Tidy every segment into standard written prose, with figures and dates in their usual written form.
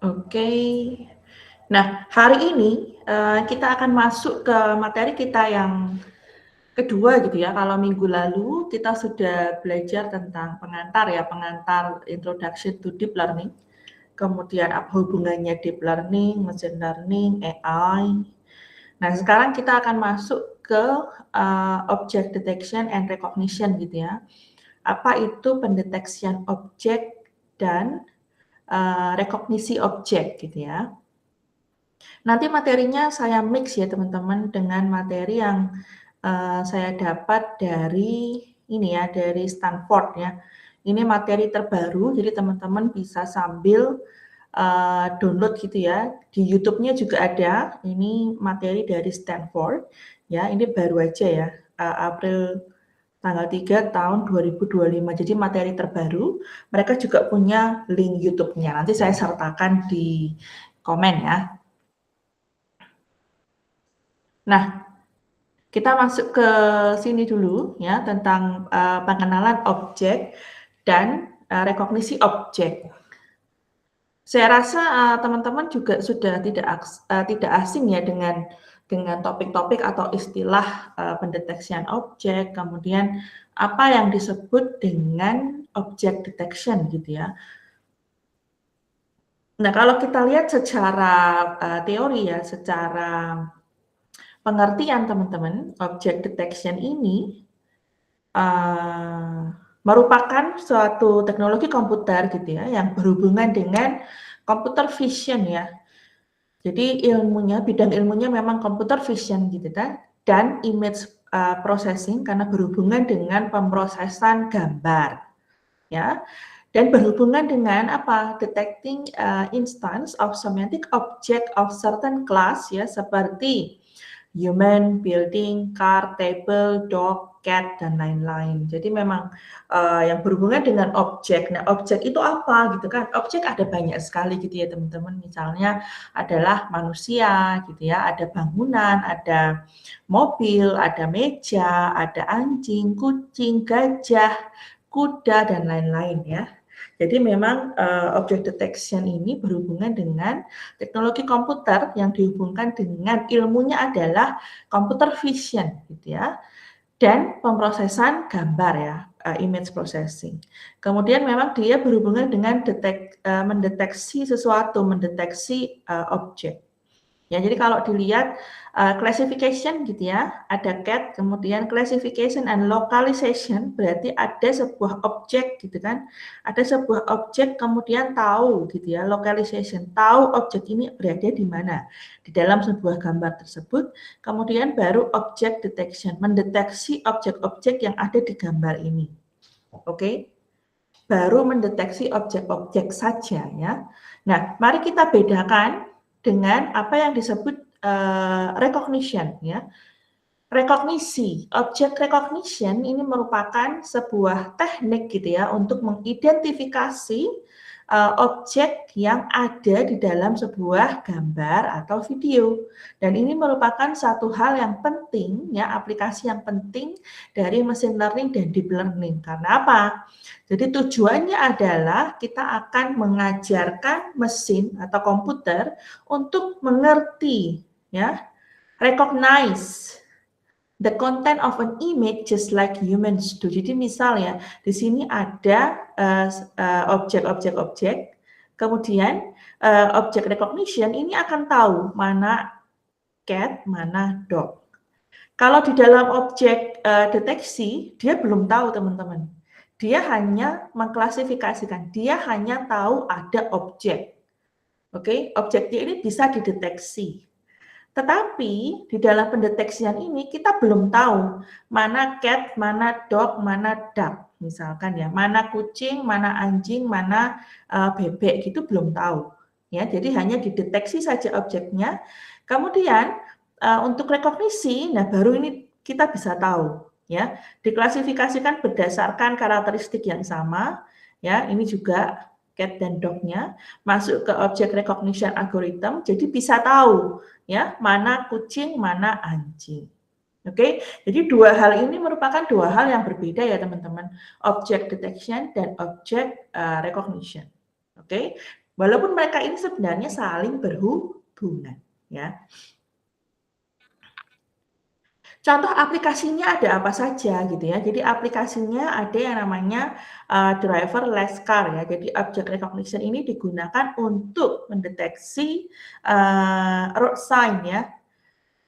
Oke. Nah, hari ini kita akan masuk ke materi kita yang kedua gitu ya. Kalau minggu lalu kita sudah belajar tentang pengantar ya, pengantar Introduction to Deep Learning. Kemudian apa hubungannya Deep Learning, Machine Learning, AI. Nah, sekarang kita akan masuk ke Object Detection and Recognition gitu ya. Apa itu pendeteksian objek dan rekognisi objek gitu ya. Nanti materinya saya mix ya teman-teman dengan materi yang saya dapat dari ini ya, dari Stanford ya. Ini materi terbaru, jadi teman-teman bisa sambil download gitu ya. Di YouTube-nya juga ada. Ini materi dari Stanford ya. Ini baru aja ya, April tanggal 3 tahun 2025. Jadi materi terbaru. Mereka juga punya link YouTube-nya. Nanti saya sertakan di komen ya. Nah, kita masuk ke sini dulu ya, tentang pengenalan objek dan rekognisi objek. Saya rasa teman-teman juga sudah tidak asing ya dengan topik-topik atau istilah pendeteksian objek, kemudian apa yang disebut dengan object detection gitu ya. Nah, kalau kita lihat secara teori ya, secara pengertian teman-teman, object detection ini merupakan suatu teknologi komputer gitu ya, yang berhubungan dengan computer vision ya. Jadi bidang ilmunya memang computer vision gitu kan, dan image processing karena berhubungan dengan pemrosesan gambar ya. Dan berhubungan dengan apa? Detecting instance of semantic object of certain class ya, seperti human, building, car, table, dog, cat, dan lain-lain. Jadi memang yang berhubungan dengan objek. Nah, objek itu apa gitu kan? Objek ada banyak sekali gitu ya teman-teman. Misalnya adalah manusia gitu ya, ada bangunan, ada mobil, ada meja, ada anjing, kucing, gajah, kuda, dan lain-lain ya. Jadi memang object detection ini berhubungan dengan teknologi komputer yang dihubungkan dengan ilmunya adalah computer vision gitu ya, dan pemrosesan gambar ya, image processing. Kemudian memang dia berhubungan dengan mendeteksi sesuatu, mendeteksi objek. Ya, jadi kalau dilihat classification gitu ya, ada cat, kemudian classification and localization, berarti ada sebuah objek gitu kan, ada sebuah objek kemudian tahu gitu ya, localization, tahu objek ini berada di mana, di dalam sebuah gambar tersebut, kemudian baru object detection, mendeteksi objek-objek yang ada di gambar ini. Oke? Baru mendeteksi objek-objek saja ya. Nah, mari kita bedakan dengan apa yang disebut recognition ya. Rekognisi, object recognition ini merupakan sebuah teknik gitu ya untuk mengidentifikasi objek yang ada di dalam sebuah gambar atau video. Dan ini merupakan satu hal yang penting ya, aplikasi yang penting dari machine learning dan deep learning. Karena apa? Jadi tujuannya adalah kita akan mengajarkan mesin atau komputer untuk mengerti ya, recognize the content of an image just like humans do. Jadi misalnya di sini ada objek, kemudian object recognition ini akan tahu mana cat, mana dog. Kalau di dalam objek deteksi dia belum tahu teman-teman. Dia hanya mengklasifikasikan, dia hanya tahu ada objek. Oke, objeknya ini bisa dideteksi. Tetapi di dalam pendeteksian ini kita belum tahu mana cat, mana dog, mana duck misalkan ya, mana kucing, mana anjing, mana bebek gitu belum tahu. Ya, jadi hanya dideteksi saja objeknya. Kemudian untuk rekognisi, nah baru ini kita bisa tahu ya, diklasifikasikan berdasarkan karakteristik yang sama ya, ini juga cat dan dog-nya masuk ke object recognition algorithm, jadi bisa tahu ya mana kucing, mana anjing. Oke, jadi dua hal ini merupakan dua hal yang berbeda ya teman-teman, object detection dan object recognition. Oke, Walaupun mereka ini sebenarnya saling berhubungan, ya. Contoh aplikasinya ada apa saja gitu ya. Jadi aplikasinya ada yang namanya driverless car ya. Jadi object recognition ini digunakan untuk mendeteksi road sign ya,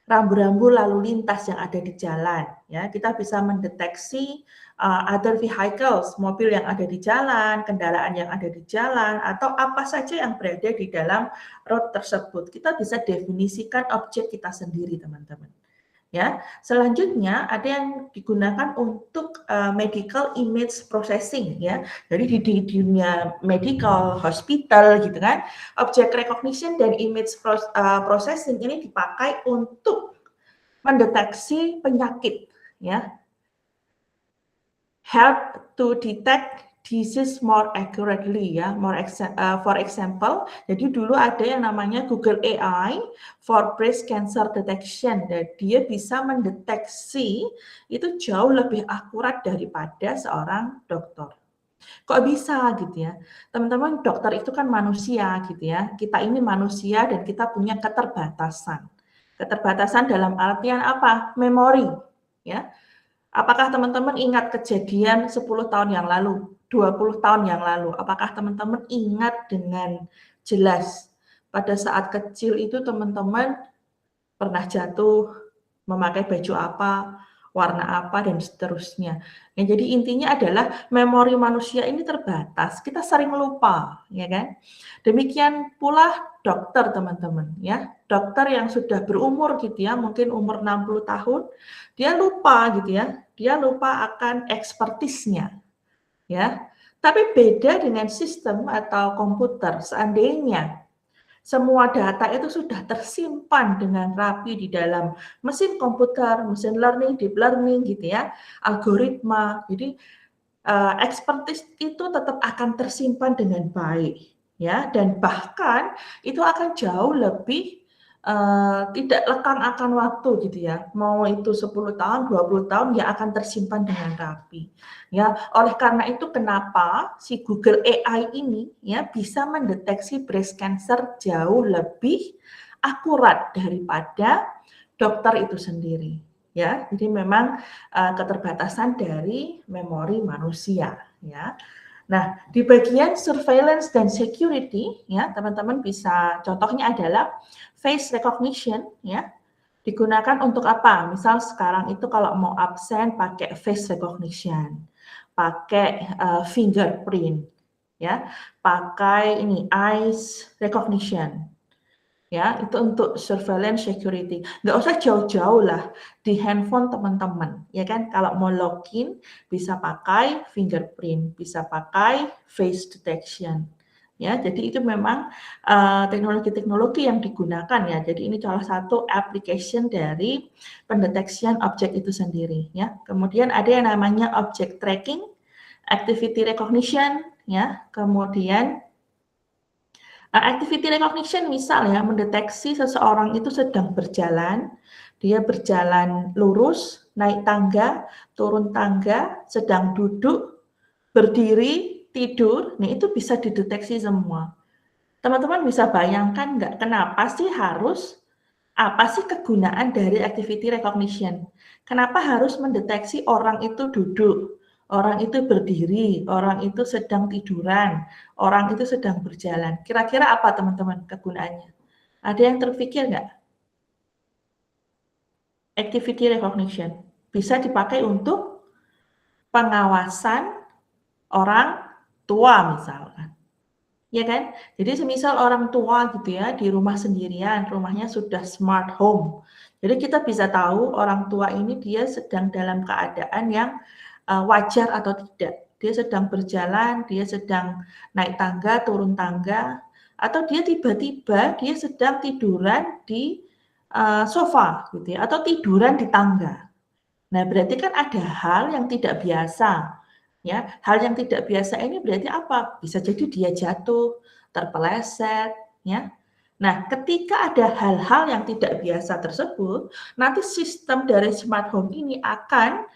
rambu-rambu lalu lintas yang ada di jalan ya. Kita bisa mendeteksi other vehicles, mobil yang ada di jalan, kendaraan yang ada di jalan, atau apa saja yang berada di dalam road tersebut. Kita bisa definisikan objek kita sendiri, teman-teman. Ya, selanjutnya ada yang digunakan untuk medical image processing ya. Jadi di dunia medical, hospital gitu kan, object recognition dan image processing ini dipakai untuk mendeteksi penyakit ya. Help to detect disease more accurately ya. For example, jadi dulu ada yang namanya Google AI for breast cancer detection. Dan dia bisa mendeteksi itu jauh lebih akurat daripada seorang dokter. Kok bisa gitu ya? Teman-teman, dokter itu kan manusia gitu ya. Kita ini manusia dan kita punya keterbatasan. Keterbatasan dalam artian apa? Memori ya. Apakah teman-teman ingat kejadian 10 tahun yang lalu, 20 tahun yang lalu? Apakah teman-teman ingat dengan jelas pada saat kecil itu teman-teman pernah jatuh, memakai baju apa, warna apa, dan seterusnya. Ya, jadi intinya adalah memori manusia ini terbatas, kita sering lupa, ya kan? Demikian pula dokter, teman-teman, ya. Dokter yang sudah berumur gitu ya, mungkin umur 60 tahun, dia lupa gitu ya, dia lupa akan ekspertisnya, ya. Tapi beda dengan sistem atau komputer, seandainya semua data itu sudah tersimpan dengan rapi di dalam mesin komputer, mesin learning, deep learning gitu ya, algoritma. Jadi expertise itu tetap akan tersimpan dengan baik ya, dan bahkan itu akan jauh lebih tidak lekang akan waktu gitu ya. Mau itu 10 tahun, 20 tahun ya akan tersimpan dengan rapi. Ya, oleh karena itu kenapa si Google AI ini ya bisa mendeteksi breast cancer jauh lebih akurat daripada dokter itu sendiri. Ya, jadi memang keterbatasan dari memori manusia ya. Nah, di bagian surveillance dan security ya, teman-teman bisa contohnya adalah face recognition ya. Digunakan untuk apa? Misal sekarang itu kalau mau absen pakai face recognition, pakai fingerprint ya, pakai ini eyes recognition. Ya, itu untuk surveillance security. Nggak usah jauh-jauh lah di handphone teman-teman, ya kan? Kalau mau login bisa pakai fingerprint, bisa pakai face detection. Ya, jadi itu memang teknologi-teknologi yang digunakan ya. Jadi ini salah satu application dari pendeteksian objek itu sendiri ya. Kemudian ada yang namanya object tracking, activity recognition ya. Kemudian activity recognition misal ya, mendeteksi seseorang itu sedang berjalan, dia berjalan lurus, naik tangga, turun tangga, sedang duduk, berdiri, tidur, nah itu bisa dideteksi semua. Teman-teman bisa bayangkan nggak kenapa sih apa sih kegunaan dari activity recognition? Kenapa harus mendeteksi orang itu duduk, orang itu berdiri, orang itu sedang tiduran, orang itu sedang berjalan? Kira-kira apa teman-teman kegunaannya? Ada yang terpikir nggak? Activity recognition bisa dipakai untuk pengawasan orang tua misalkan. Ya kan? Jadi semisal orang tua gitu ya di rumah sendirian, rumahnya sudah smart home. Jadi kita bisa tahu orang tua ini dia sedang dalam keadaan yang wajar atau tidak. Dia sedang berjalan, dia sedang naik tangga, turun tangga, atau dia tiba-tiba dia sedang tiduran di sofa gitu ya, atau tiduran di tangga. Nah, berarti kan ada hal yang tidak biasa. Ya, hal yang tidak biasa ini berarti apa? Bisa jadi dia jatuh, terpeleset, ya. Nah, ketika ada hal-hal yang tidak biasa tersebut, nanti sistem dari smart home ini akan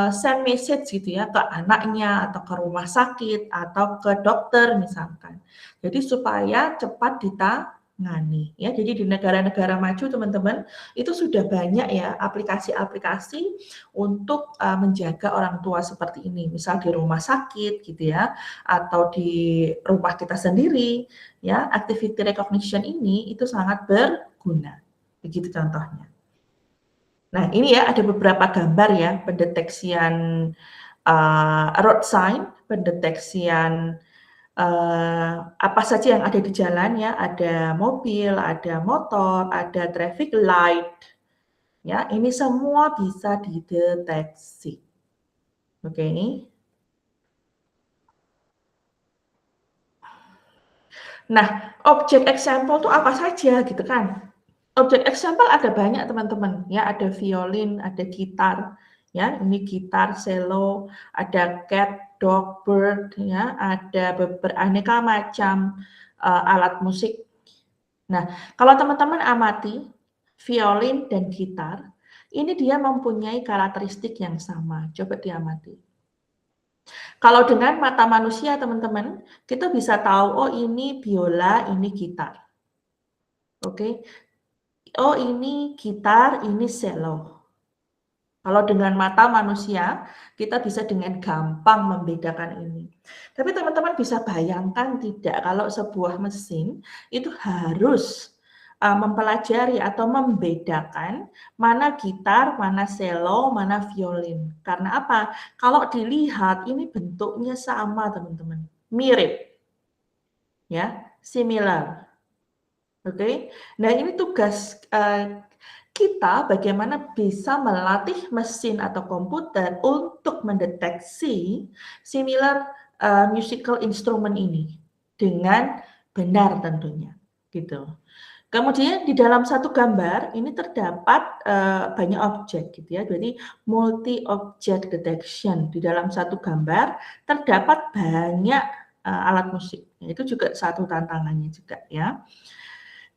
send message gitu ya ke anaknya atau ke rumah sakit atau ke dokter misalkan. Jadi supaya cepat ditangani ya. Jadi di negara-negara maju teman-teman itu sudah banyak ya aplikasi-aplikasi untuk menjaga orang tua seperti ini. Misal di rumah sakit gitu ya atau di rumah kita sendiri ya, activity recognition ini itu sangat berguna. Begitu contohnya. Nah, ini ya ada beberapa gambar ya pendeteksian road sign, pendeteksian apa saja yang ada di jalan ya, ada mobil, ada motor, ada traffic light. Ya, ini semua bisa dideteksi. Oke. Nah, objek example itu apa saja gitu kan? Objek example ada banyak teman-teman ya, ada violin, ada gitar ya, ini gitar, cello, ada cat, dog, bird ya, ada beraneka macam alat musik. Nah, kalau teman-teman amati violin dan gitar, ini dia mempunyai karakteristik yang sama. Coba diamati. Kalau dengan mata manusia teman-teman, kita bisa tahu oh ini biola, ini gitar. Oke. Oh ini gitar, ini cello. Kalau dengan mata manusia, kita bisa dengan gampang membedakan ini. Tapi teman-teman bisa bayangkan tidak kalau sebuah mesin itu harus mempelajari atau membedakan mana gitar, mana cello, mana violin. Karena apa? Kalau dilihat ini bentuknya sama teman-teman, mirip, ya, similar. Oke, nah ini tugas kita bagaimana bisa melatih mesin atau komputer untuk mendeteksi similar musical instrument ini dengan benar tentunya, gitu. Kemudian di dalam satu gambar ini terdapat banyak objek, gitu ya. Jadi multi object detection di dalam satu gambar terdapat banyak alat musik. Itu juga satu tantangannya juga ya.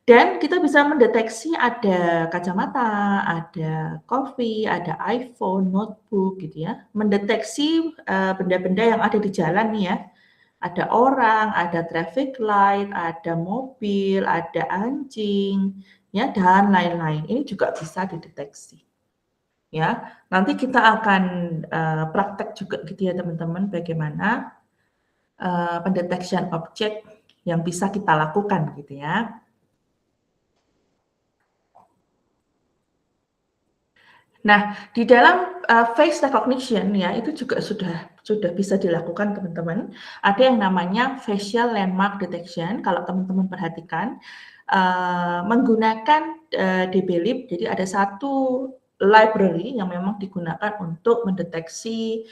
Dan kita bisa mendeteksi ada kacamata, ada coffee, ada iPhone, notebook gitu ya. Mendeteksi benda-benda yang ada di jalan nih ya. Ada orang, ada traffic light, ada mobil, ada anjing, ya dan lain-lain. Ini juga bisa dideteksi. Ya, nanti kita akan praktek juga gitu ya teman-teman bagaimana pendetection objek yang bisa kita lakukan gitu ya. Nah, di dalam face recognition ya itu juga sudah bisa dilakukan teman-teman. Ada yang namanya facial landmark detection. Kalau teman-teman perhatikan menggunakan DBLIP, jadi ada satu library yang memang digunakan untuk mendeteksi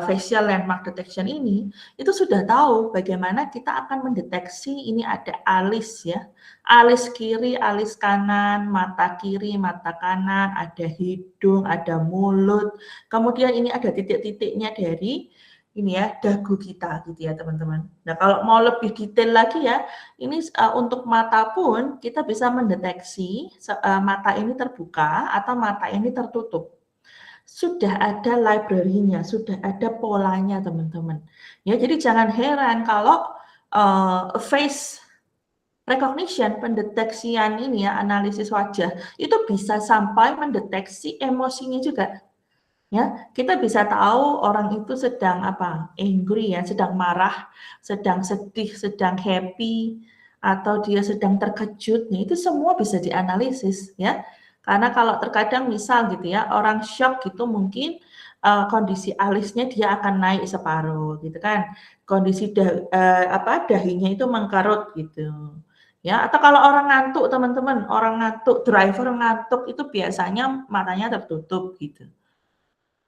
facial landmark detection ini, itu sudah tahu bagaimana kita akan mendeteksi ini ada alis ya, alis kiri, alis kanan, mata kiri, mata kanan, ada hidung, ada mulut, kemudian ini ada titik-titiknya dari ini ya dagu kita gitu ya teman-teman. Nah kalau mau lebih detail lagi ya, ini untuk mata pun kita bisa mendeteksi mata ini terbuka atau mata ini tertutup. Sudah ada library-nya, sudah ada polanya teman-teman. Ya jadi jangan heran kalau face recognition, pendeteksian ini ya, analisis wajah, itu bisa sampai mendeteksi emosinya juga. Ya, kita bisa tahu orang itu sedang apa? Angry ya, sedang marah, sedang sedih, sedang happy, atau dia sedang terkejut. Nih, itu semua bisa dianalisis ya. Karena kalau terkadang misal gitu ya, orang shock gitu mungkin kondisi alisnya dia akan naik separuh gitu kan. Kondisi dahinya itu mengkerut gitu. Ya, atau kalau orang ngantuk teman-teman, orang ngantuk, driver ngantuk itu biasanya matanya tertutup gitu.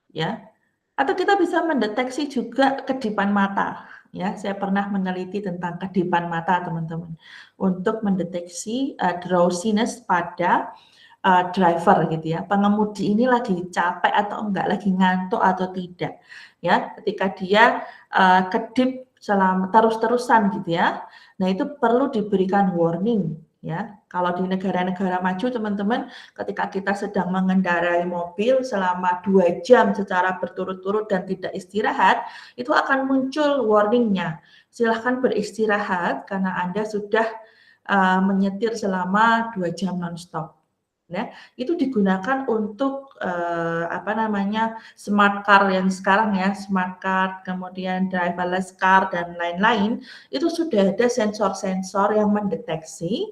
Ya. Atau kita bisa mendeteksi juga kedipan mata. Ya, saya pernah meneliti tentang kedipan mata teman-teman untuk mendeteksi drowsiness pada driver gitu ya. Pengemudi ini lagi capek atau enggak, lagi ngantuk atau tidak. Ya, ketika dia kedip selama terus-terusan gitu ya. Nah, itu perlu diberikan warning ya. Kalau di negara-negara maju teman-teman, ketika kita sedang mengendarai mobil selama 2 jam secara berturut-turut dan tidak istirahat, itu akan muncul warning-nya. Silahkan beristirahat karena Anda sudah menyetir selama 2 jam nonstop. Ya, itu digunakan untuk smart car yang sekarang ya, smart car, kemudian driverless car dan lain-lain, itu sudah ada sensor-sensor yang mendeteksi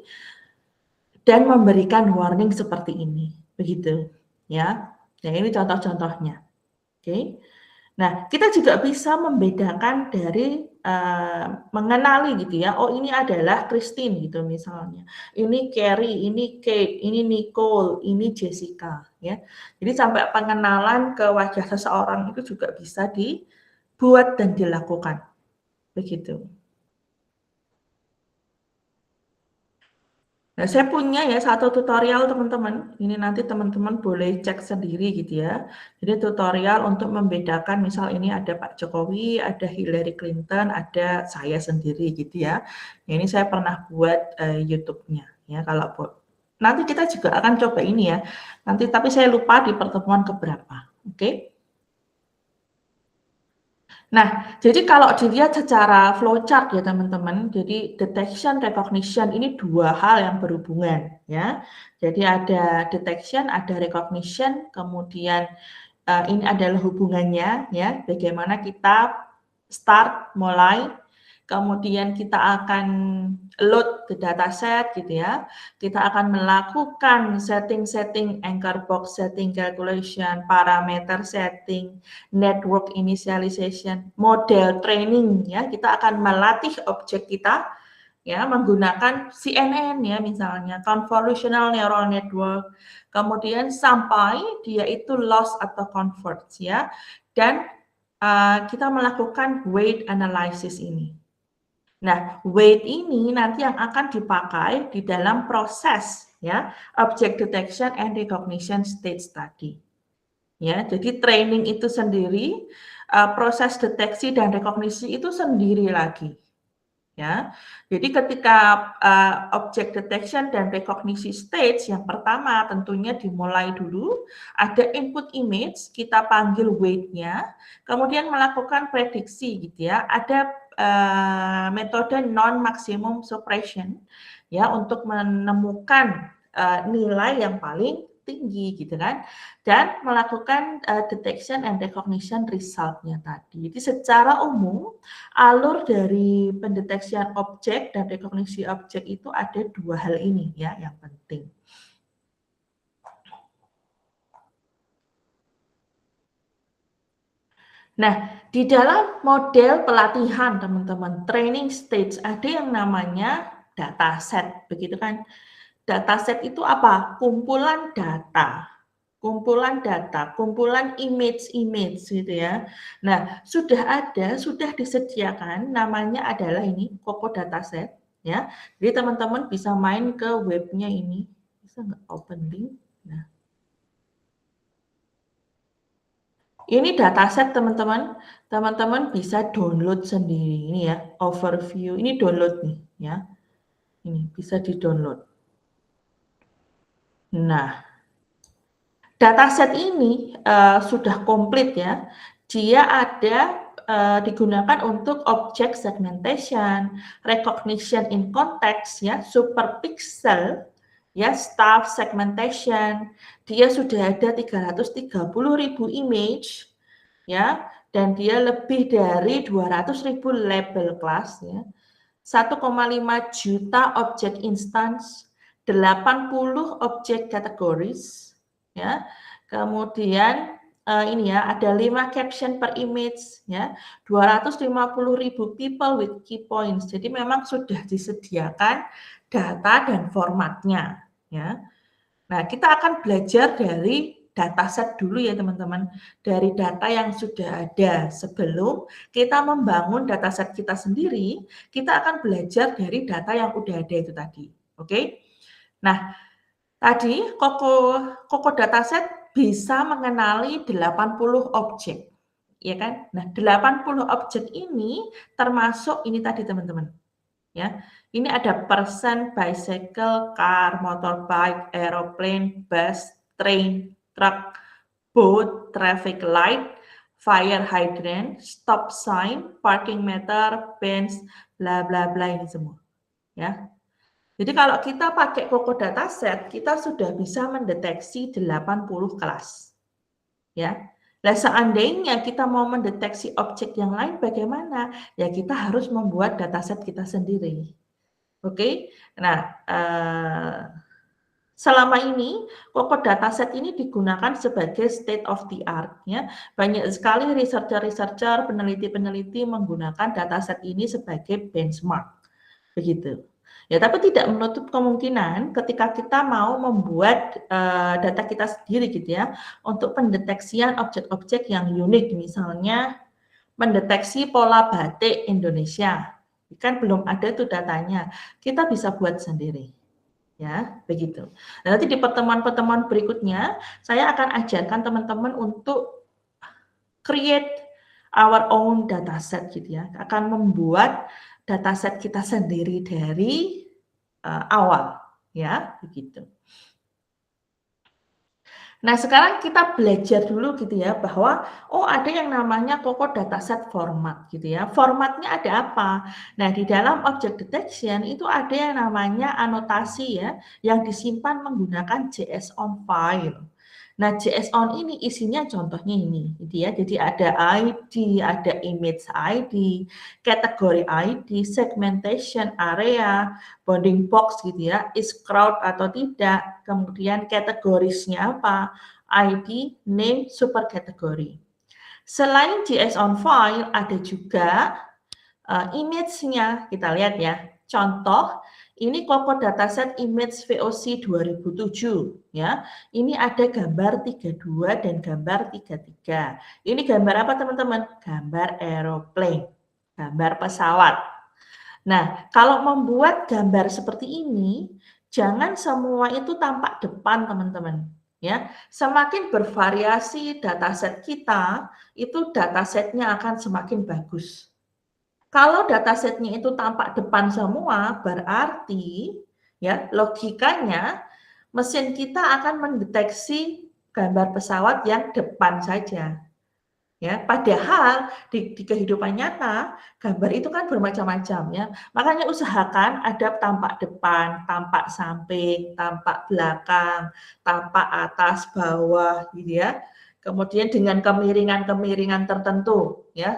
dan memberikan warning seperti ini, begitu ya. Nah, ini contoh-contohnya. Oke. Nah, kita juga bisa membedakan dari mengenali gitu ya. Oh, ini adalah Christine gitu misalnya. Ini Carrie, ini Kate, ini Nicole, ini Jessica ya. Jadi sampai pengenalan ke wajah seseorang itu juga bisa dibuat dan dilakukan. Begitu. Nah, saya punya ya satu tutorial teman-teman. Ini nanti teman-teman boleh cek sendiri gitu ya. Jadi tutorial untuk membedakan misal ini ada Pak Jokowi, ada Hillary Clinton, ada saya sendiri gitu ya. Ini saya pernah buat YouTube-nya ya. Kalau nanti kita juga akan coba ini ya. Nanti tapi saya lupa di pertemuan keberapa. Oke? Nah, jadi kalau dilihat secara flowchart ya teman-teman, jadi detection, recognition ini dua hal yang berhubungan ya. Jadi ada detection, ada recognition, kemudian ini adalah hubungannya ya, bagaimana kita mulai, kemudian kita akan load the dataset gitu ya. Kita akan melakukan setting anchor box setting calculation, parameter setting, network initialization, model training ya. Kita akan melatih objek kita ya menggunakan CNN ya misalnya convolutional neural network. Kemudian sampai dia itu loss atau converts ya. Dan kita melakukan weight analysis ini. Nah, weight ini nanti yang akan dipakai di dalam proses ya object detection and recognition stage tadi. Ya, jadi training itu sendiri, proses deteksi dan rekognisi itu sendiri lagi. Ya, jadi ketika object detection dan recognition stage yang pertama tentunya dimulai dulu, ada input image, kita panggil weight-nya, kemudian melakukan prediksi gitu ya, ada metode non-maximum suppression ya untuk menemukan nilai yang paling tinggi gitu kan, dan melakukan detection and recognition result-nya tadi. Jadi secara umum alur dari pendeteksian objek dan rekognisi objek itu ada dua hal ini ya yang penting. Nah, di dalam model pelatihan teman-teman, training stage ada yang namanya dataset, begitu kan? Dataset itu apa? Kumpulan data, kumpulan image gitu ya. Nah, sudah disediakan namanya adalah ini Coco Dataset ya. Jadi teman-teman bisa main ke webnya ini, bisa nggak open link? Nah, ini dataset teman-teman. Teman-teman bisa download sendiri ini ya, overview. Ini download nih ya. Ini bisa di-download. Nah, dataset ini sudah komplit ya. Dia ada digunakan untuk object segmentation, recognition in context ya, superpixel ya, staff segmentation. Dia sudah ada 330.000 image ya, dan dia lebih dari 200.000 label class ya. 1,5 juta objek instance, 80 objek kategoris ya. Kemudian ini ya ada 5 caption per image ya, 250.000 people with key points. Jadi memang sudah disediakan data dan formatnya ya. Nah, kita akan belajar dari dataset dulu ya teman-teman, dari data yang sudah ada sebelum kita membangun dataset kita sendiri, kita akan belajar dari data yang udah ada itu tadi. Oke? Nah, tadi Coco Dataset bisa mengenali 80 objek. Ya kan? Nah, 80 objek ini termasuk ini tadi teman-teman. ya. Ini ada person, bicycle, car, motorbike, aeroplane, bus, train, truck, boat, traffic light, fire hydrant, stop sign, parking meter, bench, bla bla bla ini semua, ya. Jadi kalau kita pakai Coco Dataset, kita sudah bisa mendeteksi 80 kelas, ya. Nah, seandainya kita mau mendeteksi objek yang lain bagaimana? Ya kita harus membuat dataset kita sendiri. Oke. Nah, selama ini Coco Dataset ini digunakan sebagai state of the art, ya. Banyak sekali researcher-researcher, peneliti-peneliti menggunakan dataset ini sebagai benchmark. Begitu. Ya, tapi tidak menutup kemungkinan ketika kita mau membuat data kita sendiri gitu ya, untuk pendeteksian objek-objek yang unik, misalnya mendeteksi pola batik Indonesia. Kan belum ada tuh datanya, kita bisa buat sendiri. Ya, begitu. Nah, nanti di pertemuan-pertemuan berikutnya, saya akan ajarkan teman-teman untuk create our own dataset gitu ya, akan membuat dataset kita sendiri dari awal, ya, begitu. Nah, sekarang kita belajar dulu gitu ya, bahwa oh ada yang namanya Coco Dataset format gitu ya. Formatnya ada apa? Nah, di dalam object detection itu ada yang namanya anotasi ya, yang disimpan menggunakan JSON file. Nah, JSON ini isinya contohnya ini, gitu ya. Jadi ada ID, ada image ID, kategori ID, segmentation area, bounding box gitu ya, is crowd atau tidak, kemudian kategorisnya apa, ID, name, super kategori. Selain JSON file, ada juga image-nya, kita lihat ya. Contoh, ini Coco Dataset Image VOC 2007 ya. Ini ada gambar 32 dan gambar 33. Ini gambar apa teman-teman? Gambar aeroplane, gambar pesawat. Nah, kalau membuat gambar seperti ini, jangan semua itu tampak depan teman-teman. Ya, semakin bervariasi dataset kita, itu datasetnya akan semakin bagus. Kalau datasetnya itu tampak depan semua, berarti ya logikanya mesin kita akan mendeteksi gambar pesawat yang depan saja. Ya, padahal di kehidupan nyata gambar itu kan bermacam-macam ya. Makanya usahakan ada tampak depan, tampak samping, tampak belakang, tampak atas, bawah gitu ya. Kemudian dengan kemiringan-kemiringan tertentu ya.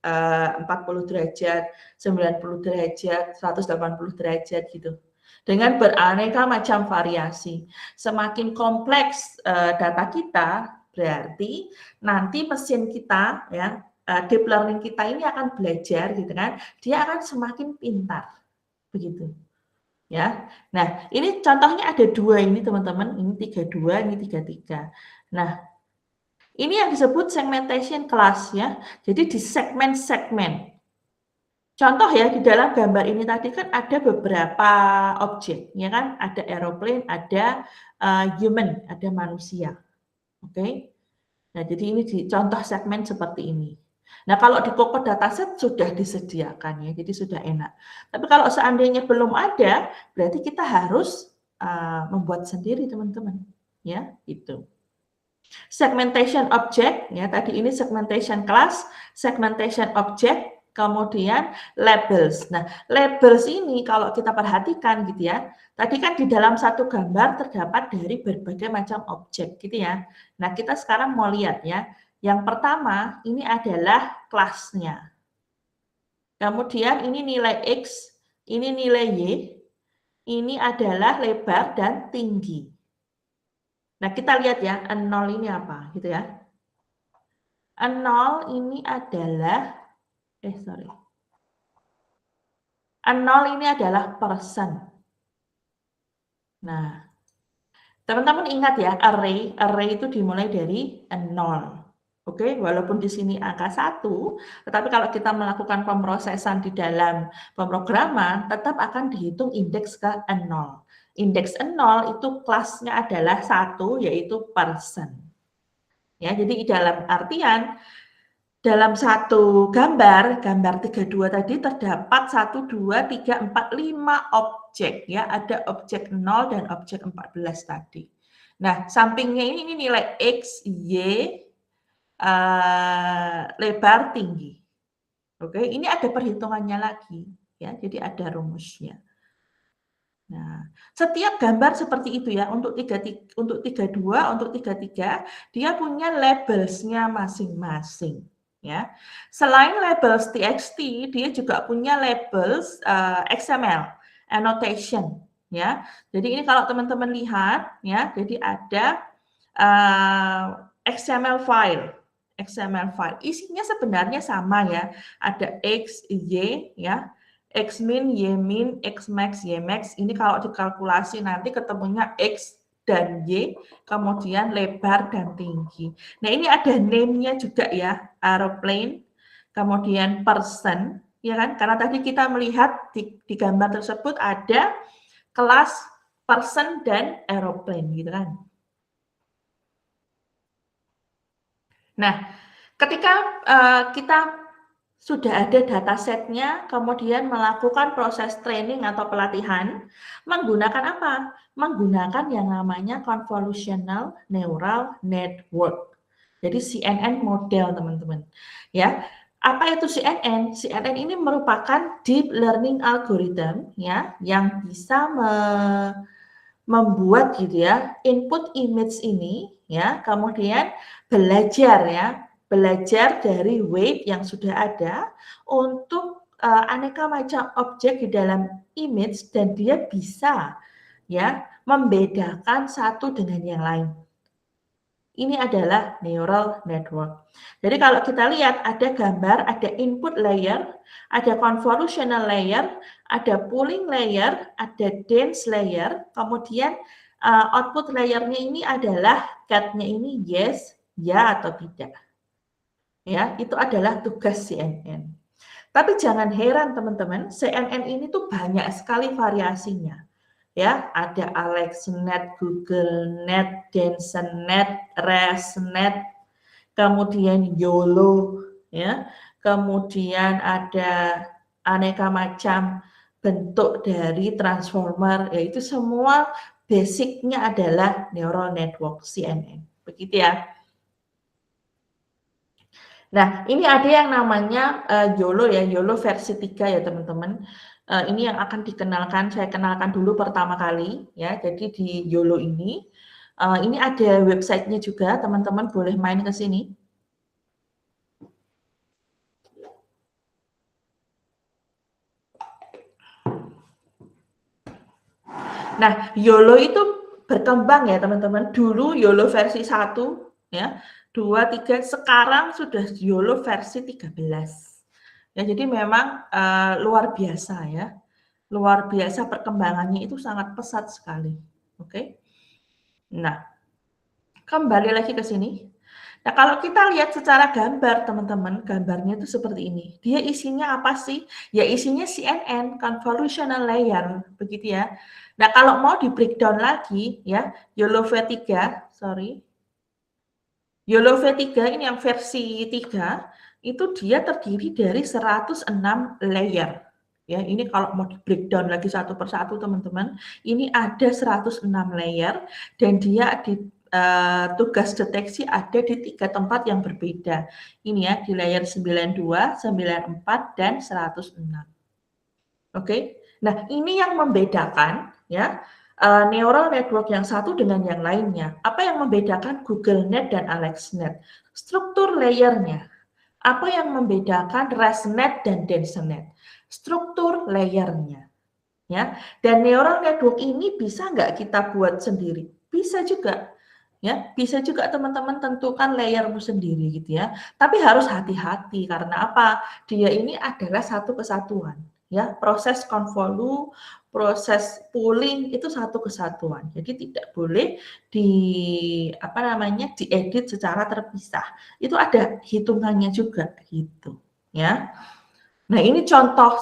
40 derajat, 90 derajat, 180 derajat gitu. Dengan beraneka macam variasi. Semakin kompleks data kita, berarti nanti mesin kita ya, deep learning kita ini akan belajar gitu kan, dia akan semakin pintar. Begitu. Ya. Nah, ini contohnya ada 2 ini teman-teman, ini 32, ini 33. Nah, ini yang disebut segmentation class ya. Jadi di segmen-segmen. Contoh ya, di dalam gambar ini tadi kan ada beberapa objek, ya kan? Ada aeroplane, ada human, ada manusia. Oke. Nah, jadi ini di contoh segmen seperti ini. Nah, kalau di Coco Dataset sudah disediakan ya, jadi sudah enak. Tapi kalau seandainya belum ada, berarti kita harus membuat sendiri teman-teman. Ya, itu. Segmentation object, ya tadi ini segmentation class, segmentation object, kemudian labels. Nah, labels ini kalau kita perhatikan gitu ya, tadi kan di dalam satu gambar terdapat dari berbagai macam objek gitu ya. Nah, kita sekarang mau lihat ya, yang pertama ini adalah kelasnya. Kemudian ini nilai X, ini nilai Y, ini adalah lebar dan tinggi. Nah, kita lihat ya, 0 ini apa gitu ya. 0 ini adalah 0 ini adalah persen. Nah, teman-teman ingat ya, array itu dimulai dari 0. Oke, walaupun di sini angka 1, tetapi kalau kita melakukan pemrosesan di dalam pemrograman, tetap akan dihitung indeks ke 0. Indeks 0 itu kelasnya adalah 1, yaitu persen. Ya, jadi dalam artian dalam satu gambar 32 tadi terdapat 1, 2, 3, 4, 5 objek ya. Ada objek 0 dan objek 14 tadi. Nah, sampingnya ini nilai X, Y, lebar, tinggi. Oke, ini ada perhitungannya lagi ya. Jadi ada rumusnya. Nah, setiap gambar seperti itu ya, untuk 32, untuk 33, dia punya labels-nya masing-masing. Ya, selain labels TXT, dia juga punya labels XML, annotation. Ya, jadi ini kalau teman-teman lihat, ya, jadi ada XML file. XML file isinya sebenarnya sama ya, ada X, Y, ya. X min, Y min, X max, Y max. Ini kalau dikalkulasi nanti ketemunya X dan Y, kemudian lebar dan tinggi. Nah, ini ada name-nya juga ya, aeroplane, kemudian person, ya kan? Karena tadi kita melihat di gambar tersebut ada kelas person dan aeroplane, gitu kan? Nah, ketika kita sudah ada datasetnya, kemudian melakukan proses training atau pelatihan, menggunakan apa? Menggunakan yang namanya convolutional neural network. Jadi CNN model, teman-teman. Ya, apa itu CNN? CNN ini merupakan deep learning algorithm ya, yang bisa membuat gitu ya input image ini ya, kemudian belajar dari weight yang sudah ada untuk aneka macam objek di dalam image, dan dia bisa ya membedakan satu dengan yang lain. Ini adalah neural network. Jadi kalau kita lihat ada gambar, ada input layer, ada convolutional layer, ada pooling layer, ada dense layer, kemudian output layernya ini adalah cat-nya ini yes, ya atau tidak. Ya, itu adalah tugas CNN. Tapi jangan heran teman-teman, CNN ini tuh banyak sekali variasinya. Ya, ada AlexNet, GoogleNet, DenseNet, ResNet, kemudian YOLO, ya, kemudian ada aneka macam bentuk dari transformer, yaitu semua basicnya adalah neural network CNN. Begitu ya. Nah, ini ada yang namanya YOLO ya, YOLO versi 3 ya teman-teman. Ini yang akan dikenalkan, saya kenalkan dulu pertama kali ya. Jadi di YOLO ini ada websitenya juga, teman-teman boleh main ke sini. Nah, YOLO itu berkembang ya teman-teman. Dulu YOLO versi 1 ya, 2, 3, sekarang sudah YOLO versi 13. Ya, jadi memang luar biasa ya. Luar biasa perkembangannya itu sangat pesat sekali. Oke. Nah, kembali lagi ke sini. Nah, kalau kita lihat secara gambar, teman-teman, gambarnya itu seperti ini. Dia isinya apa sih? Ya isinya CNN, convolutional layer, begitu ya. Nah, kalau mau di breakdown lagi ya, YOLO V3, YOLO V3 ini yang versi 3, itu dia terdiri dari 106 layer. Ya, ini kalau mau di breakdown lagi satu persatu teman-teman, ini ada 106 layer dan dia di tugas deteksi ada di 3 tempat yang berbeda. Ini ya, di layer 92, 94 dan 106. Oke. Nah, ini yang membedakan ya neural network yang satu dengan yang lainnya. Apa yang membedakan GoogleNet dan AlexNet? Struktur layernya. Apa yang membedakan ResNet dan DenseNet? Struktur layernya. Ya, dan neural network ini bisa nggak kita buat sendiri? Bisa juga. Ya, bisa juga teman-teman tentukan layermu sendiri gitu ya. Tapi harus hati-hati karena apa? Dia ini adalah satu kesatuan. Ya, proses konvolu, proses pooling itu satu kesatuan. Jadi tidak boleh diedit secara terpisah. Itu ada hitungannya juga gitu, ya. Nah, ini contoh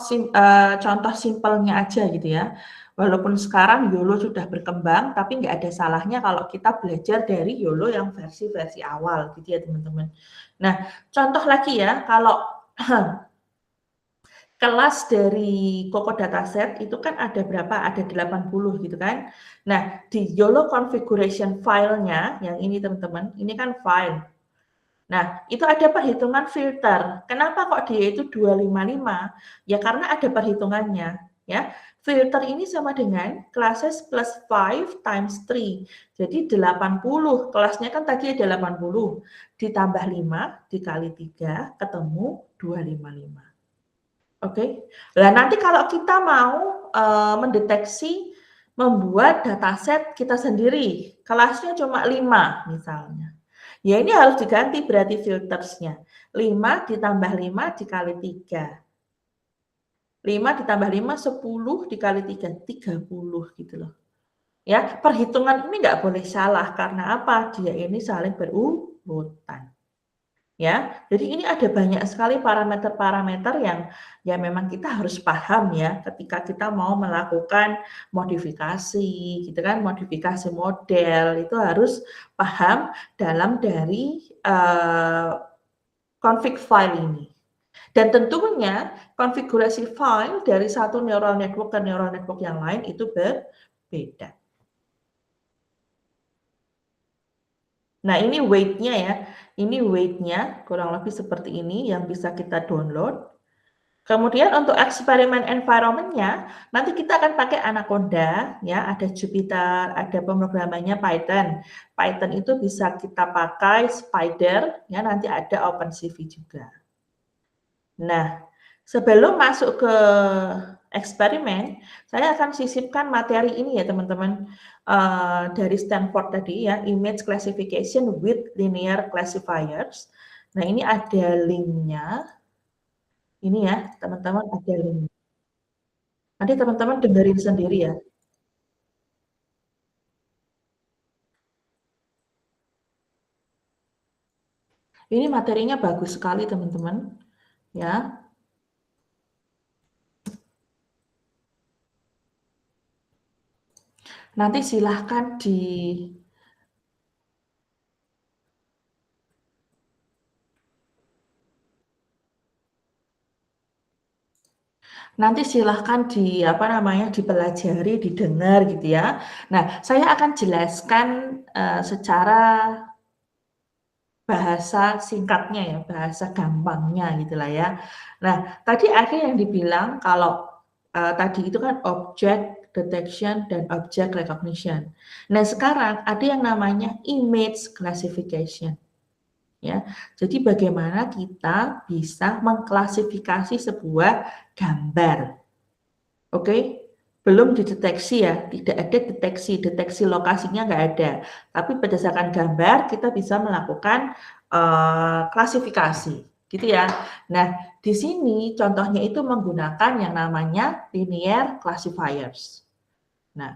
simpelnya aja gitu ya. Walaupun sekarang YOLO sudah berkembang, tapi nggak ada salahnya kalau kita belajar dari YOLO yang versi-versi awal, gitu ya teman-teman. Nah, contoh lagi ya, kalau kelas dari Coco Dataset itu kan ada berapa? Ada 80 gitu kan. Nah, di YOLO configuration file-nya, yang ini teman-teman, ini kan file. Nah, itu ada perhitungan filter. Kenapa kok dia itu 255? Ya karena ada perhitungannya, ya. Filter ini sama dengan classes plus 5 times 3. Jadi 80. Kelasnya kan tadi ada 80. Ditambah 5 dikali 3 ketemu 255. Oke. Nah, nanti kalau kita mau mendeteksi membuat dataset kita sendiri, kelasnya cuma 5 misalnya. Ya ini harus diganti berarti filtersnya. 5 ditambah 5 dikali 3. 5 ditambah 5, 10 dikali 3, 30 gitu loh. Ya, perhitungan ini nggak boleh salah karena apa? Dia ini saling berurutan. Ya, jadi ini ada banyak sekali parameter-parameter yang ya memang kita harus paham ya ketika kita mau melakukan modifikasi gitu kan, modifikasi model itu harus paham dalam dari config file ini. Dan tentunya konfigurasi file dari satu neural network ke neural network yang lain itu berbeda. Nah, ini weight-nya ya. Ini weight-nya kurang lebih seperti ini yang bisa kita download. Kemudian untuk eksperimen environment-nya, nanti kita akan pakai Anaconda, ya, ada Jupyter, ada pemrogramannya Python. Python itu bisa kita pakai Spider, ya, nanti ada OpenCV juga. Nah, sebelum masuk ke eksperimen, saya akan sisipkan materi ini ya teman-teman, dari Stanford tadi ya, image classification with linear classifiers. Nah ini ada linknya, ini ya teman-teman ada link. Nanti teman-teman dengerin sendiri ya. Ini materinya bagus sekali teman-teman, ya. Nanti silahkan nanti silahkan dipelajari, didengar gitu ya. Nah, saya akan jelaskan secara bahasa singkatnya ya, bahasa gampangnya gitulah ya. Nah, tadi ada yang dibilang kalau tadi itu kan object detection dan object recognition. Nah, sekarang ada yang namanya image classification. Ya, jadi bagaimana kita bisa mengklasifikasi sebuah gambar. Oke, belum dideteksi ya, tidak ada deteksi lokasinya nggak ada. Tapi berdasarkan gambar kita bisa melakukan klasifikasi, gitu ya. Nah, di sini contohnya itu menggunakan yang namanya linear classifiers. Nah,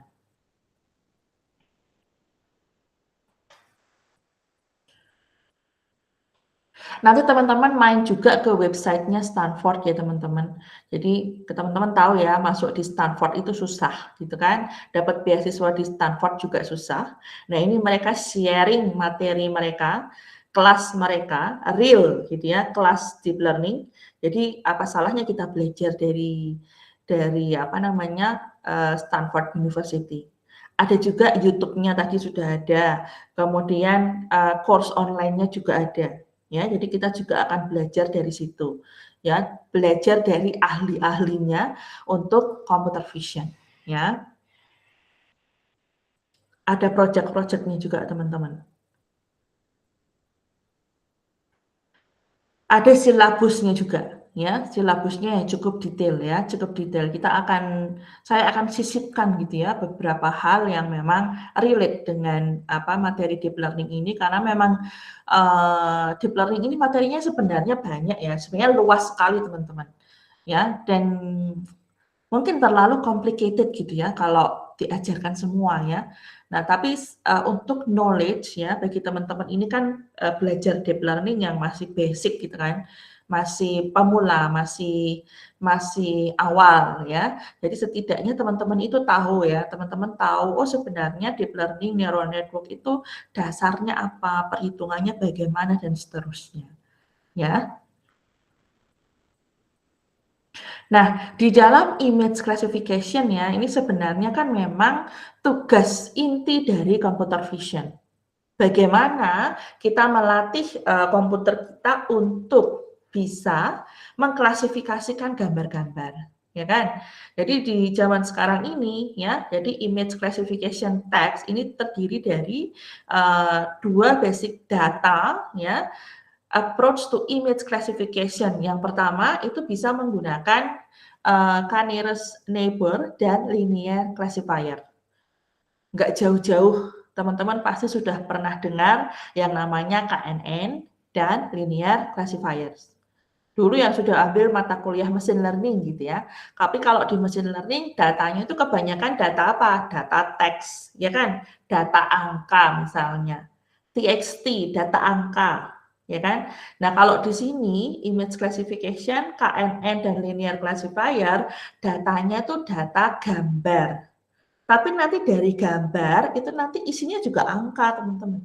nanti teman-teman main juga ke websitenya Stanford ya teman-teman. Jadi teman-teman tahu ya masuk di Stanford itu susah gitu kan. Dapat beasiswa di Stanford juga susah. Nah ini mereka sharing materi mereka, kelas mereka, real gitu ya, kelas deep learning. Jadi apa salahnya kita belajar dari Stanford University. Ada juga YouTube-nya tadi sudah ada. Kemudian course online-nya juga ada. Ya, jadi kita juga akan belajar dari situ. Ya, belajar dari ahli-ahlinya untuk computer vision, ya. Ada project-projectnya juga, teman-teman. Ada silabusnya juga, ya. Silabusnya cukup detail ya, cukup detail. Saya akan sisipkan gitu ya beberapa hal yang memang relate dengan materi deep learning ini karena memang deep learning ini materinya sebenarnya banyak ya, sebenarnya luas sekali teman-teman. Ya, dan mungkin terlalu complicated gitu ya kalau diajarkan semua ya. Nah, tapi untuk knowledge ya bagi teman-teman ini kan belajar deep learning yang masih basic gitu kan. masih pemula, masih awal ya. Jadi setidaknya teman-teman itu tahu ya, teman-teman tahu, oh sebenarnya deep learning neural network itu dasarnya apa, perhitungannya bagaimana dan seterusnya. Ya. Nah, di dalam image classification ya, ini sebenarnya kan memang tugas inti dari computer vision. Bagaimana kita melatih komputer kita untuk bisa mengklasifikasikan gambar-gambar, ya kan? Jadi di zaman sekarang ini ya, jadi image classification text ini terdiri dari dua basic data ya. Approach to image classification. Yang pertama itu bisa menggunakan k-nearest neighbor dan linear classifier. Nggak jauh-jauh, teman-teman pasti sudah pernah dengar yang namanya KNN dan linear classifiers. Dulu yang sudah ambil mata kuliah machine learning gitu ya. Tapi kalau di machine learning datanya itu kebanyakan data apa? Data teks, ya kan? Data angka misalnya. TXT, data angka, ya kan? Nah, kalau di sini image classification, KNN dan linear classifier, datanya itu data gambar. Tapi nanti dari gambar itu nanti isinya juga angka, teman-teman.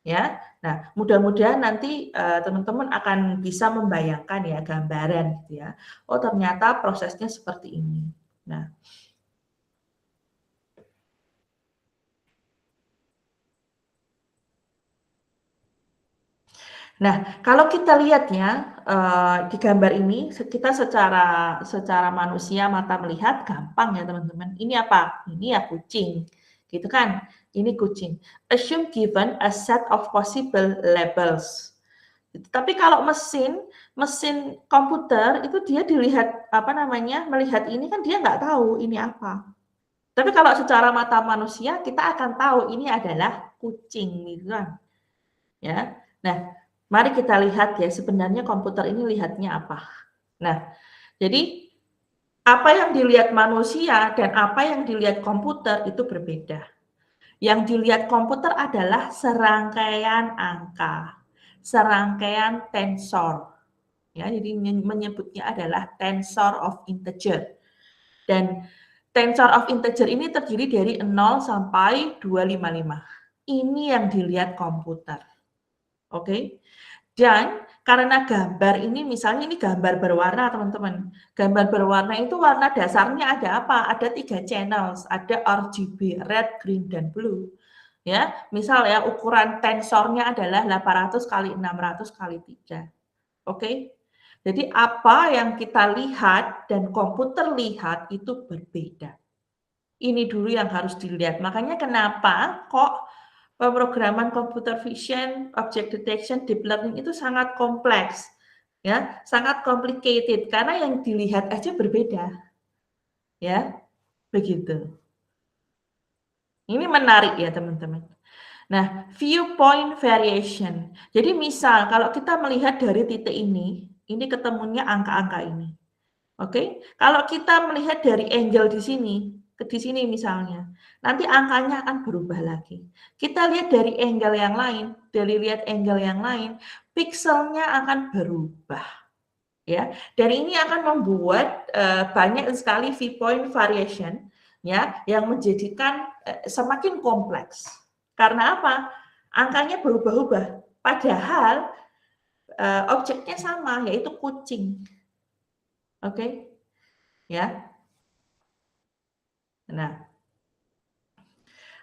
Ya. Nah, mudah-mudahan nanti teman-teman akan bisa membayangkan ya gambaran gitu ya. Oh, ternyata prosesnya seperti ini. Nah, kalau kita lihat ya di gambar ini, kita secara manusia mata melihat gampang ya teman-teman. Ini apa? Ini ya kucing, gitu kan? Ini kucing. Assume given a set of possible labels. Tapi kalau mesin komputer itu dia dilihat melihat ini kan dia nggak tahu ini apa. Tapi kalau secara mata manusia kita akan tahu ini adalah kucing, gitu kan? Ya. Nah, mari kita lihat ya sebenarnya komputer ini lihatnya apa. Nah, jadi apa yang dilihat manusia dan apa yang dilihat komputer itu berbeda. Yang dilihat komputer adalah serangkaian angka, serangkaian tensor. Ya, jadi menyebutnya adalah tensor of integer. Dan tensor of integer ini terdiri dari 0 sampai 255. Ini yang dilihat komputer. Oke. Dan karena gambar ini misalnya ini gambar berwarna teman-teman. Gambar berwarna itu warna dasarnya ada apa? Ada 3 channels, ada RGB, red, green, dan blue. Ya, misal ya ukuran tensornya adalah 800 kali 600 kali 3. Oke. Jadi apa yang kita lihat dan komputer lihat itu berbeda. Ini dulu yang harus dilihat. Makanya kenapa kok pemrograman computer vision, object detection, deep learning itu sangat kompleks, ya, sangat complicated karena yang dilihat aja berbeda, ya, begitu. Ini menarik ya teman-teman. Nah, viewpoint variation. Jadi misal kalau kita melihat dari titik ini ketemunya angka-angka ini. Oke, kalau kita melihat dari angle di sini misalnya, nanti angkanya akan berubah lagi. Kita lihat dari angle yang lain, pikselnya akan berubah. Ya, dan ini akan membuat banyak sekali viewpoint variation, ya, yang menjadikan semakin kompleks. Karena apa? Angkanya berubah-ubah. Padahal objeknya sama, yaitu kucing. Oke, ya. Nah,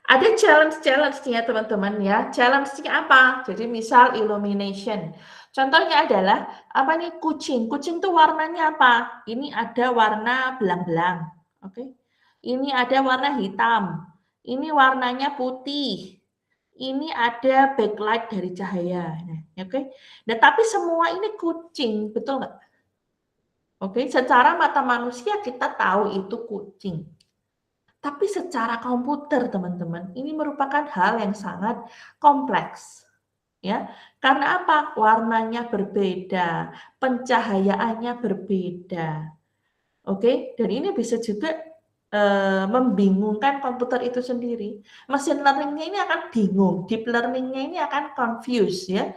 ada challenge-nya teman-teman ya. Challenge-nya apa? Jadi misal illumination. Contohnya adalah apa nih kucing. Kucing tuh warnanya apa? Ini ada warna belang-belang. Oke. Ini ada warna hitam. Ini warnanya putih. Ini ada backlight dari cahaya. Nah, oke. Nah, tapi semua ini kucing, betul nggak? Oke, secara mata manusia kita tahu itu kucing. Tapi secara komputer, teman-teman, ini merupakan hal yang sangat kompleks. Ya, karena apa? Warnanya berbeda, pencahayaannya berbeda. Oke, dan ini bisa juga membingungkan komputer itu sendiri. Machine learning-nya ini akan bingung, deep learning-nya ini akan confused ya.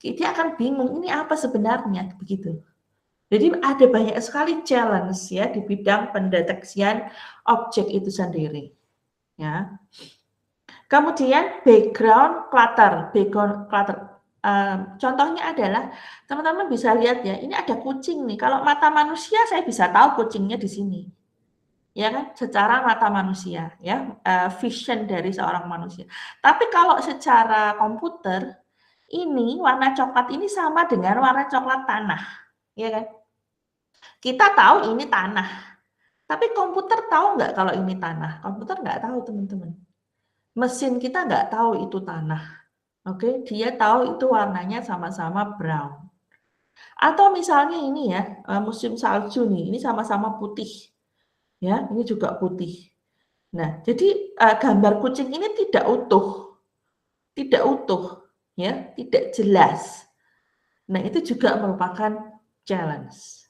dia akan bingung ini apa sebenarnya begitu. Jadi ada banyak sekali challenge ya di bidang pendeteksian objek itu sendiri. Ya. Kemudian background clutter. Contohnya adalah teman-teman bisa lihat ya, ini ada kucing nih. Kalau mata manusia saya bisa tahu kucingnya di sini, ya kan? Secara mata manusia, ya, vision dari seorang manusia. Tapi kalau secara komputer, ini warna coklat ini sama dengan warna coklat tanah, ya kan? Kita tahu ini tanah, tapi komputer tahu nggak kalau ini tanah? Komputer nggak tahu, teman-teman. Mesin kita nggak tahu itu tanah. Oke, dia tahu itu warnanya sama-sama brown. Atau misalnya ini ya, musim salju nih, ini sama-sama putih. Ya, ini juga putih. Nah, jadi gambar kucing ini tidak utuh. Tidak utuh, ya, tidak jelas. Nah, itu juga merupakan challenge.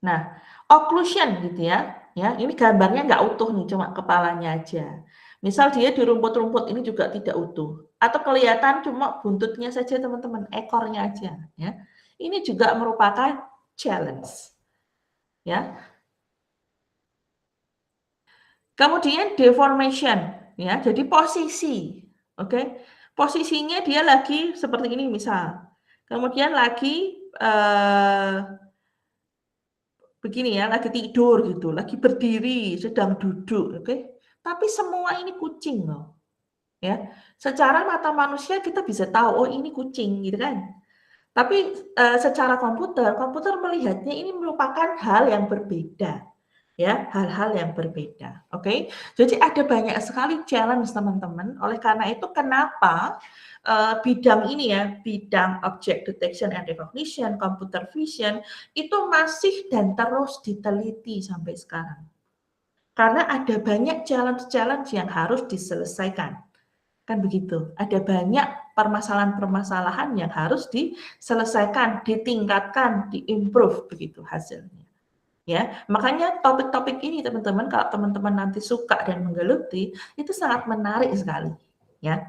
Nah, occlusion gitu ya. Ya, ini gambarnya nggak utuh nih, cuma kepalanya aja. Misal dia di rumput-rumput ini juga tidak utuh, atau kelihatan cuma buntutnya saja teman-teman, ekornya aja. Ya, ini juga merupakan challenge. Ya. Kemudian deformation, ya. Jadi posisi, oke? Posisinya dia lagi seperti ini misal. Kemudian lagi begini ya, lagi tidur gitu, lagi berdiri, sedang duduk, oke? Tapi semua ini kucing loh, ya. Secara mata manusia kita bisa tahu, oh ini kucing gitu kan. Tapi secara komputer melihatnya ini merupakan hal yang berbeda, ya, hal-hal yang berbeda, oke? Jadi ada banyak sekali challenge teman-teman. Oleh karena itu kenapa bidang ini ya, bidang object detection and recognition, computer vision, itu masih dan terus diteliti sampai sekarang. Karena ada banyak challenge-challenge yang harus diselesaikan. Kan begitu, ada banyak permasalahan-permasalahan yang harus diselesaikan, ditingkatkan, diimprove begitu hasilnya. Ya, makanya topik-topik ini teman-teman, kalau teman-teman nanti suka dan menggeluti, itu sangat menarik sekali, ya.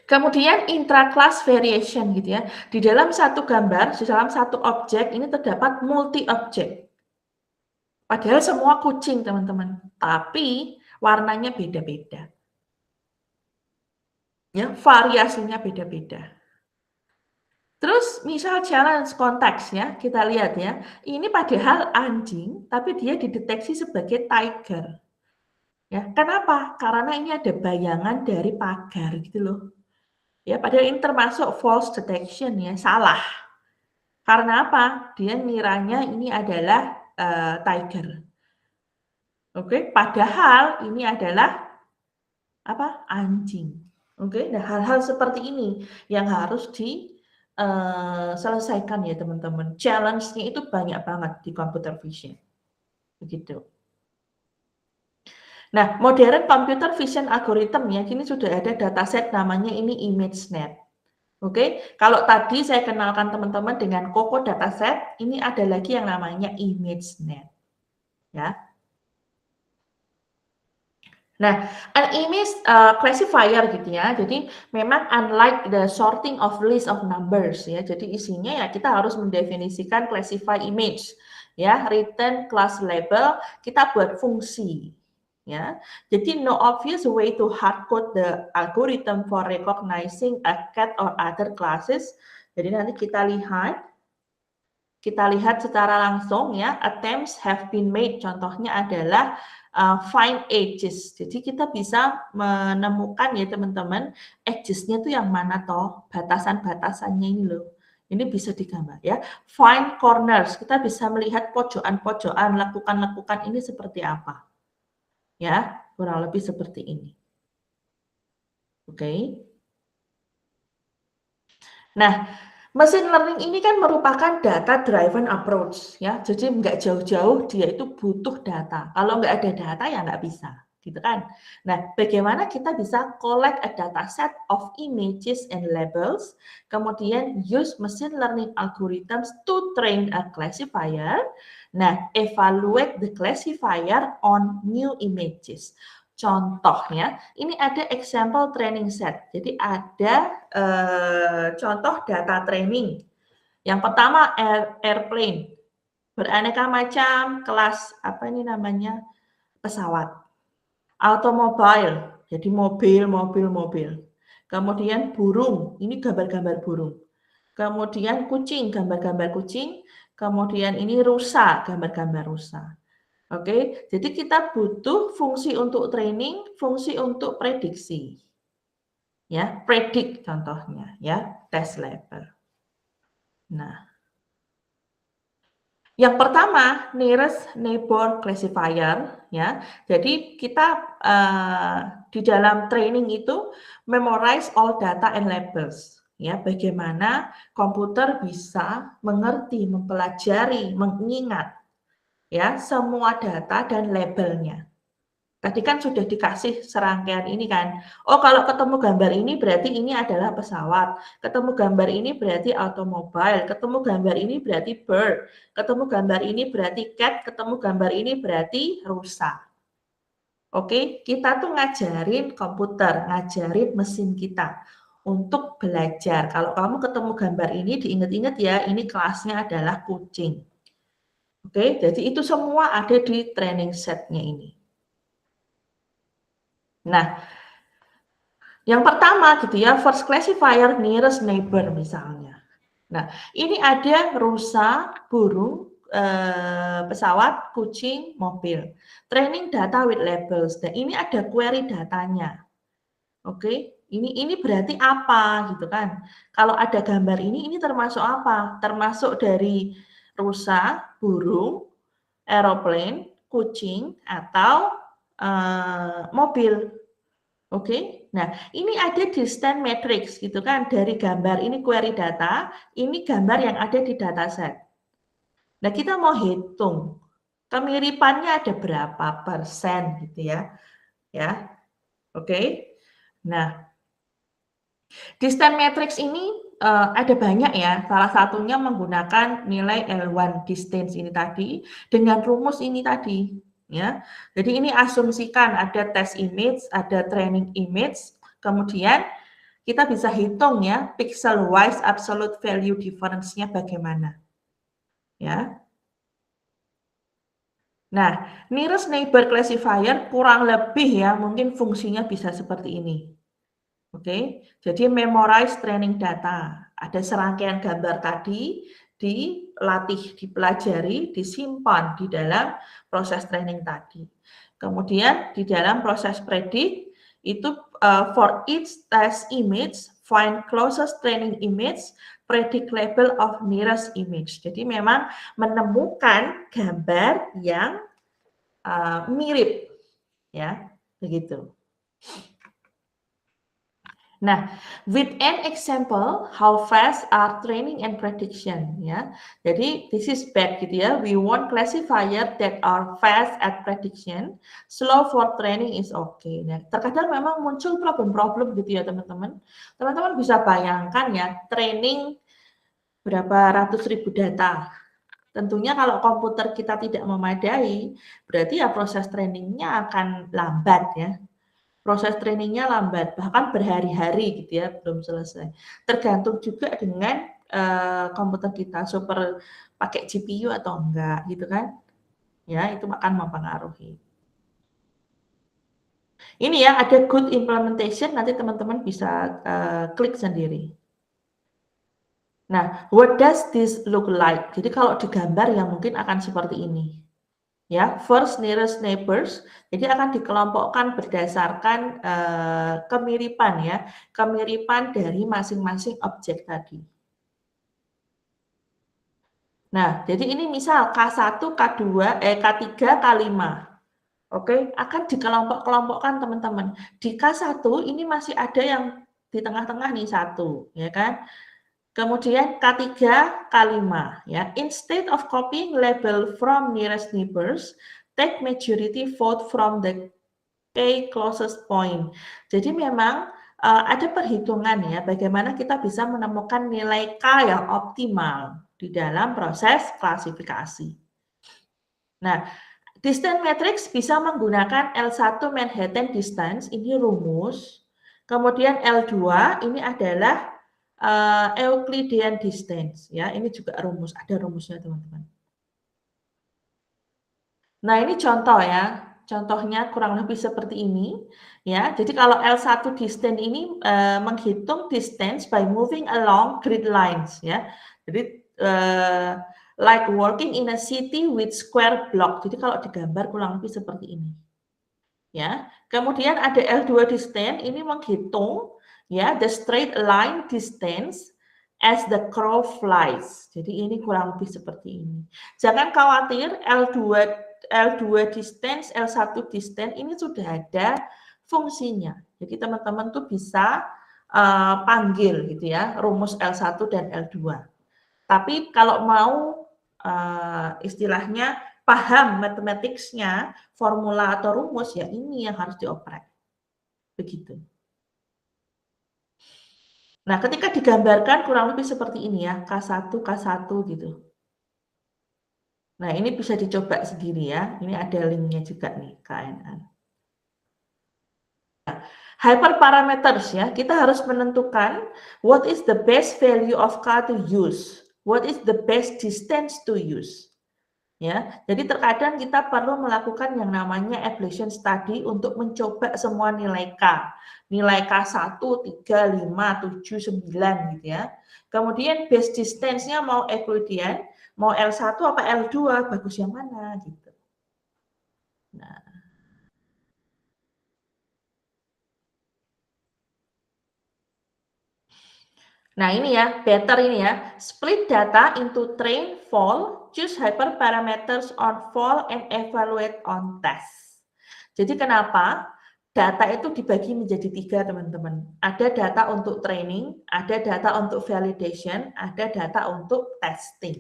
Kemudian intra-class variation gitu ya. Di dalam satu gambar, di dalam satu objek ini terdapat multi objek. Padahal semua kucing, teman-teman, tapi warnanya beda-beda. Ya, variasinya beda-beda. Terus misal challenge konteks ya, kita lihat ya. Ini padahal anjing, tapi dia dideteksi sebagai tiger. Ya, kenapa? Karena ini ada bayangan dari pagar gitu loh. Ya, padahal ini termasuk false detection ya, salah. Karena apa? Dia ngiranya ini adalah tiger. Oke, padahal ini adalah apa? Anjing. Oke, nah hal-hal seperti ini yang harus selesaikan ya teman-teman. Challenge-nya itu banyak banget di computer vision. Begitu. Nah, modern computer vision algorithm ya, kini sudah ada dataset namanya ini ImageNet. Oke, kalau tadi saya kenalkan teman-teman dengan Coco dataset, ini ada lagi yang namanya ImageNet. Ya. Nah, an image classifier gitu ya. Jadi memang unlike the sorting of list of numbers ya. Jadi isinya ya kita harus mendefinisikan classify image ya, return class label, kita buat fungsi ya. Jadi no obvious way to hardcode the algorithm for recognizing a cat or other classes. Jadi nanti kita lihat secara langsung ya, attempts have been made. Contohnya adalah find edges. Jadi kita bisa menemukan ya teman-teman, edges-nya itu yang mana toh, batasan-batasannya ini loh. Ini bisa digambar ya. Find corners, kita bisa melihat pojokan-pojokan, lekukan-lekukan ini seperti apa. Ya, kurang lebih seperti ini. Oke. Nah, machine learning ini kan merupakan data driven approach ya. Jadi nggak jauh-jauh dia itu butuh data. Kalau nggak ada data ya nggak bisa, gitu kan. Nah, bagaimana kita bisa collect a data set of images and labels, kemudian use machine learning algorithms to train a classifier. Nah, evaluate the classifier on new images. Contohnya, ini ada example training set. Jadi ada contoh data training. Yang pertama airplane, beraneka macam kelas apa ini namanya pesawat. Automobile, jadi mobil. Kemudian burung, ini gambar-gambar burung. Kemudian kucing, gambar-gambar kucing. Kemudian ini rusa, gambar-gambar rusa. Oke, jadi kita butuh fungsi untuk training, fungsi untuk prediksi. Ya, predict contohnya ya, test level. Nah, yang pertama nearest neighbor classifier ya. Jadi kita di dalam training itu memorize all data and labels ya. Bagaimana komputer bisa mengerti, mempelajari, mengingat ya semua data dan labelnya. Tadi kan sudah dikasih serangkaian ini kan. Oh, kalau ketemu gambar ini berarti ini adalah pesawat. Ketemu gambar ini berarti automobile. Ketemu gambar ini berarti bird. Ketemu gambar ini berarti cat. Ketemu gambar ini berarti rusa. Oke, kita tuh ngajarin komputer, ngajarin mesin kita untuk belajar. Kalau kamu ketemu gambar ini, diingat-ingat ya, ini kelasnya adalah kucing. Oke, jadi itu semua ada di training setnya ini. Nah, yang pertama gitu ya, first classifier nearest neighbor misalnya. Nah, ini ada rusa, burung, pesawat, kucing, mobil. Training data with labels. Nah, ini ada query datanya. Oke, ini berarti apa gitu kan? Kalau ada gambar ini termasuk apa? Termasuk dari rusa, burung, aeroplane, kucing, atau mobil. Oke, nah ini ada distance matrix gitu kan, dari gambar ini query data, ini gambar yang ada di dataset. Nah kita mau hitung kemiripannya ada berapa persen gitu ya, oke. Nah distance matrix ini ada banyak ya, salah satunya menggunakan nilai L1 distance ini tadi dengan rumus ini tadi ya. Jadi ini asumsikan ada test image, ada training image, kemudian kita bisa hitung ya pixel wise absolute value difference-nya bagaimana. Ya. Nah, nearest neighbor classifier kurang lebih ya mungkin fungsinya bisa seperti ini. Oke, jadi memorize training data. Ada serangkaian gambar tadi dilatih, dipelajari, disimpan di dalam proses training tadi. Kemudian di dalam proses predict itu for each test image, find closest training image, predict label of nearest image. Jadi memang menemukan gambar yang mirip, ya, begitu. Nah, with an example, how fast are training and prediction, ya. Jadi, this is bad gitu ya. We want classifier that are fast at prediction, slow for training is okay. Nah, terkadang memang muncul problem-problem gitu ya, teman-teman. Teman-teman bisa bayangkan ya, training berapa ratus ribu data. Tentunya kalau komputer kita tidak memadai, berarti ya proses trainingnya akan lambat ya. Proses trainingnya lambat, bahkan berhari-hari gitu ya, belum selesai. Tergantung juga dengan komputer kita super pakai GPU atau enggak gitu kan. Ya, itu akan mempengaruhi. Ini ya ada good implementation, nanti teman-teman bisa klik sendiri. Nah, what does this look like? Jadi kalau digambar ya mungkin akan seperti ini. Ya, first nearest neighbors, jadi akan dikelompokkan berdasarkan kemiripan ya, kemiripan dari masing-masing objek tadi. Nah, jadi ini misal K1, K2, K3, K5. Oke, akan dikelompok-kelompokkan teman-teman. Di K1 ini masih ada yang di tengah-tengah nih 1, ya kan? Kemudian K3, K5 ya. Instead of copying label from nearest neighbors, take majority vote from the K closest point. Jadi memang ada perhitungan ya bagaimana kita bisa menemukan nilai K yang optimal di dalam proses klasifikasi. Nah, Distance matrix bisa menggunakan L1 Manhattan distance, ini rumus. Kemudian L2 ini adalah Euclidean distance, ya. Ini juga rumus, ada rumusnya teman-teman. Nah, ini contoh ya. Contohnya kurang lebih seperti ini, ya. Jadi kalau L1 distance ini menghitung distance by moving along grid lines, ya. Jadi like working in a city with square block. Jadi kalau digambar kurang lebih seperti ini. Ya. Kemudian ada L2 distance, ini menghitung ya the straight line distance as the crow flies. Jadi ini kurang lebih seperti ini. Jangan khawatir, L2 distance, L1 distance ini sudah ada fungsinya. Jadi teman-teman tuh bisa panggil gitu ya, rumus L1 dan L2. Tapi kalau mau istilahnya paham matematiknya, formula atau rumus, ya ini yang harus dioprek. Begitu. Nah, ketika digambarkan kurang lebih seperti ini ya, K1, K1 gitu. Nah, ini bisa dicoba sendiri ya. Ini ada linknya juga nih, KNN. Nah, hyperparameters ya, kita harus menentukan what is the best value of K to use, what is the best distance to use. Ya, jadi terkadang kita perlu melakukan yang namanya ablation study untuk mencoba semua nilai K. Nilai K1, 3, 5, 7, 9 gitu ya. Kemudian base distance-nya mau Euclidean, mau L1 apa L2, bagus yang mana gitu. Nah ini ya, better ini ya. Split data into train, fall, choose hyperparameters on fall, and evaluate on test. Jadi kenapa? Data itu dibagi menjadi 3 teman-teman. Ada data untuk training, ada data untuk validation, ada data untuk testing.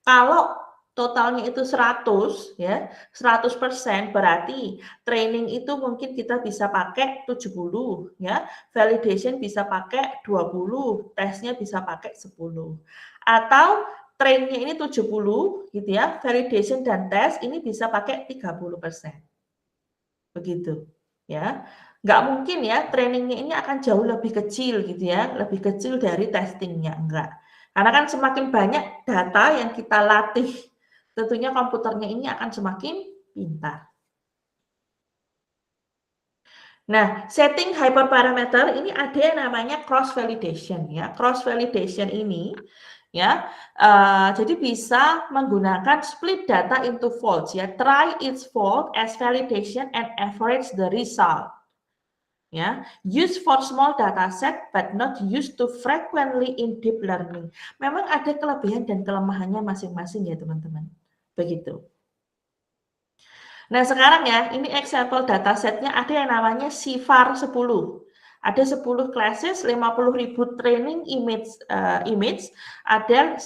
Kalau totalnya itu 100 ya, 100% berarti training itu mungkin kita bisa pakai 70 ya, validation bisa pakai 20, tesnya bisa pakai 10. Atau trainnya ini 70 gitu ya, validation dan tes ini bisa pakai 30%. Begitu ya. Nggak mungkin ya trainingnya ini akan jauh lebih kecil gitu ya, lebih kecil dari testingnya, enggak. Karena kan semakin banyak data yang kita latih, tentunya komputernya ini akan semakin pintar. Nah, setting hyperparameter ini ada yang namanya cross validation ya. Cross validation ini ya, jadi bisa menggunakan split data into folds ya. Try each fold as validation and average the result. Ya, use for small data set but not used to frequently in deep learning. Memang ada kelebihan dan kelemahannya masing-masing ya teman-teman. Begitu. Nah sekarang ya, ini example datasetnya ada yang namanya CIFAR 10. Ada 10 classes, 50.000 training image, ada 10.000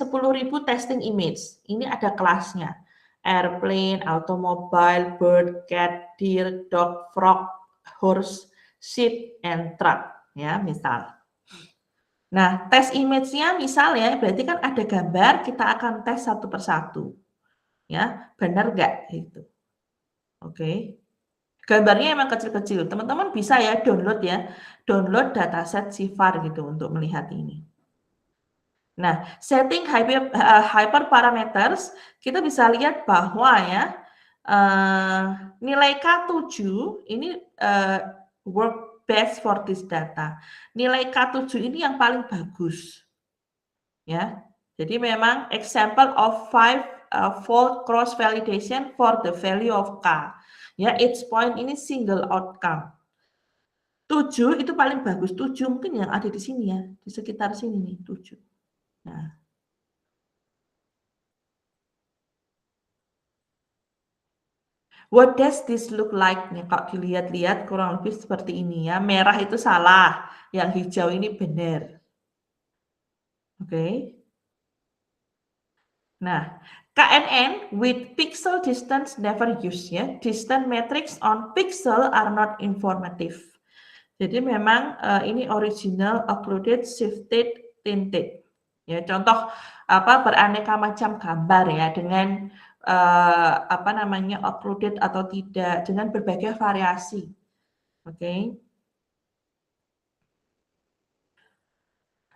testing image. Ini ada kelasnya. Airplane, automobile, bird, cat, deer, dog, frog, horse, sheep, and truck. Ya, misal. Nah, tes image-nya misal ya, berarti kan ada gambar, kita akan tes satu persatu. Ya, benar nggak? Gitu. Oke. Gambarnya emang kecil-kecil. Teman-teman bisa ya download dataset CIFAR gitu untuk melihat ini. Nah, setting hyperparameters, kita bisa lihat bahwa ya nilai K7 ini work best for this data. Nilai K7 ini yang paling bagus. Ya. Jadi memang example of 5-fold cross validation for the value of K. Ya, each point ini single outcome. 7 itu paling bagus. 7 mungkin yang ada di sini ya, di sekitar sini nih 7. Nah. What does this look like? Nih, kalau dilihat-lihat kurang lebih seperti ini ya. Merah itu salah, yang hijau ini benar. Oke. Nah, KNN with pixel distance never use ya. Distance metrics on pixel are not informative. Jadi memang ini original, occluded, shifted, tinted. Ya, contoh beraneka macam gambar ya dengan apa namanya, occluded atau tidak, dengan berbagai variasi. Oke.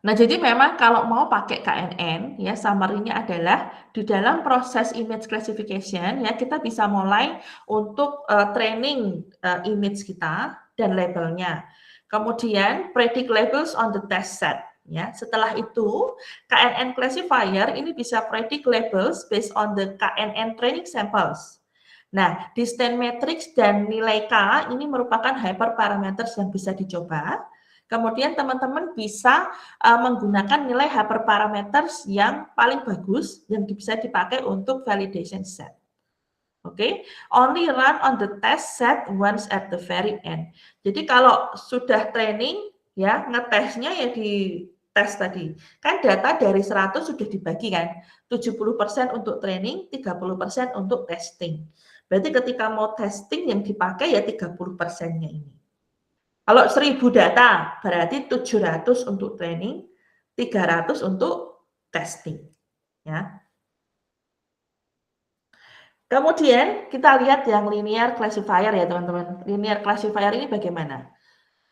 Nah, jadi memang kalau mau pakai KNN, ya summary-nya adalah di dalam proses image classification, ya kita bisa mulai untuk training image kita dan labelnya. Kemudian predict labels on the test set. Ya, setelah itu KNN classifier ini bisa predict labels based on the KNN training samples. Nah, distance matrix dan nilai K ini merupakan hyperparameters yang bisa dicoba. Kemudian teman-teman bisa menggunakan nilai hyperparameters yang paling bagus yang bisa dipakai untuk validation set. Oke, only run on the test set once at the very end. Jadi kalau sudah training, ya ngetesnya ya di tes tadi. Kan data dari 100 sudah dibagi kan, 70% untuk training, 30% untuk testing. Berarti ketika mau testing yang dipakai ya 30%-nya ini. Kalau 1000 data, berarti 700 untuk training, 300 untuk testing. Ya. Kemudian kita lihat yang linear classifier ya teman-teman. Linear classifier ini bagaimana?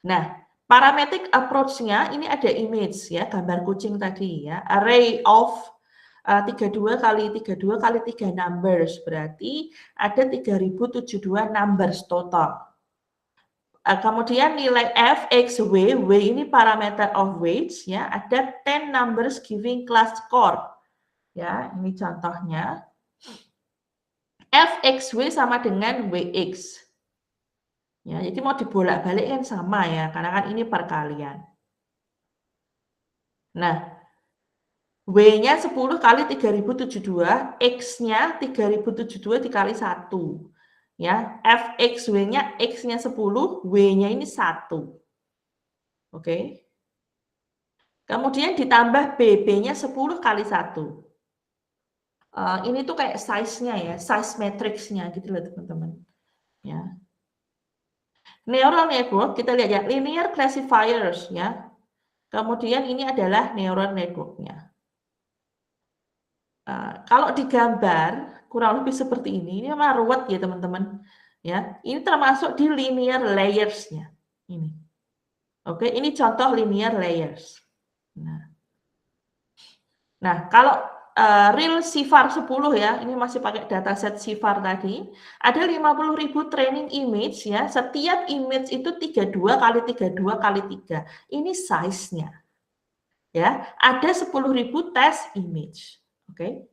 Nah, parametric approach-nya ini ada image ya, gambar kucing tadi ya. Array of 32 kali 32 kali 3 numbers, berarti ada 3072 numbers total. Kemudian nilai f, x, w ini parameter of weights ya, ada 10 numbers giving class score. Ya, ini contohnya. F, x, w sama dengan wx. Ya, jadi mau dibolak-balik kan sama ya, karena kan ini perkalian. Nah, w-nya 10 kali 3072, x-nya 3072 dikali 1. Ya, fx, w-nya x-nya 10, w-nya ini 1. Oke. Kemudian ditambah BB-nya 10 kali 1. Ini tuh kayak size-nya ya, size matrix-nya gitu loh teman-teman. Ya. Neural network, kita lihat ya, linear classifiers ya. Kemudian ini adalah neural network-nya. Kalau digambar, kurang lebih seperti ini memang ruwet ya teman-teman. Ya, ini termasuk di linear layers-nya. Ini. Oke, ini contoh linear layers. Nah, kalau real CIFAR 10 ya, ini masih pakai dataset CIFAR tadi, ada 50.000 training image ya, setiap image itu 32 kali 32 kali 3. Ini size-nya. Ya, ada 10.000 test image. Oke.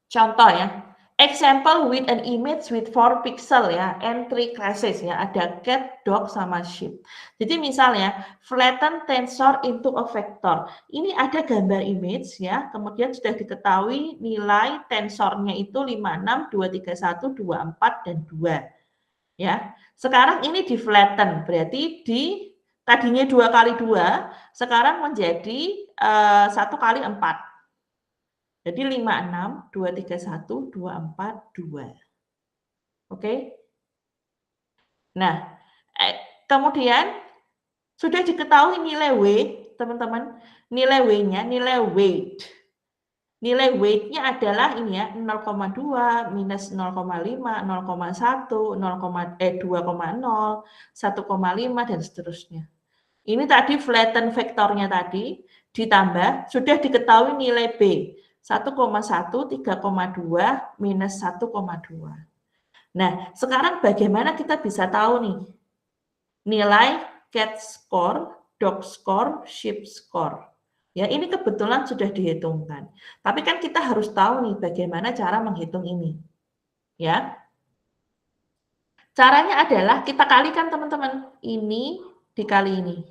Contoh ya. Example with an image with 4 pixel ya, and 3 classes ya, ada cat, dog, sama sheep. Jadi misalnya, flatten tensor into a vector. Ini ada gambar image ya, kemudian sudah diketahui nilai tensornya itu 56, 231, 24, dan 2. Ya, sekarang ini di flatten, berarti di tadinya 2 kali 2, sekarang menjadi 1 kali 4. Jadi 56, 231, 24, 2. Oke. Nah, kemudian sudah diketahui nilai W, teman-teman. Nilai W-nya, nilai weight. Nilai weight-nya adalah ini ya, 0,2, minus 0,5, 0,1, 2,0, 1,5, dan seterusnya. Ini tadi flatten vektornya tadi, ditambah, sudah diketahui nilai B. 1,1, 3,2, minus 1,2. Nah, sekarang bagaimana kita bisa tahu nih nilai cat score, dog score, sheep score. Ya, ini kebetulan sudah dihitungkan. Tapi kan kita harus tahu nih bagaimana cara menghitung ini. Ya. Caranya adalah kita kalikan teman-teman. Ini dikali ini.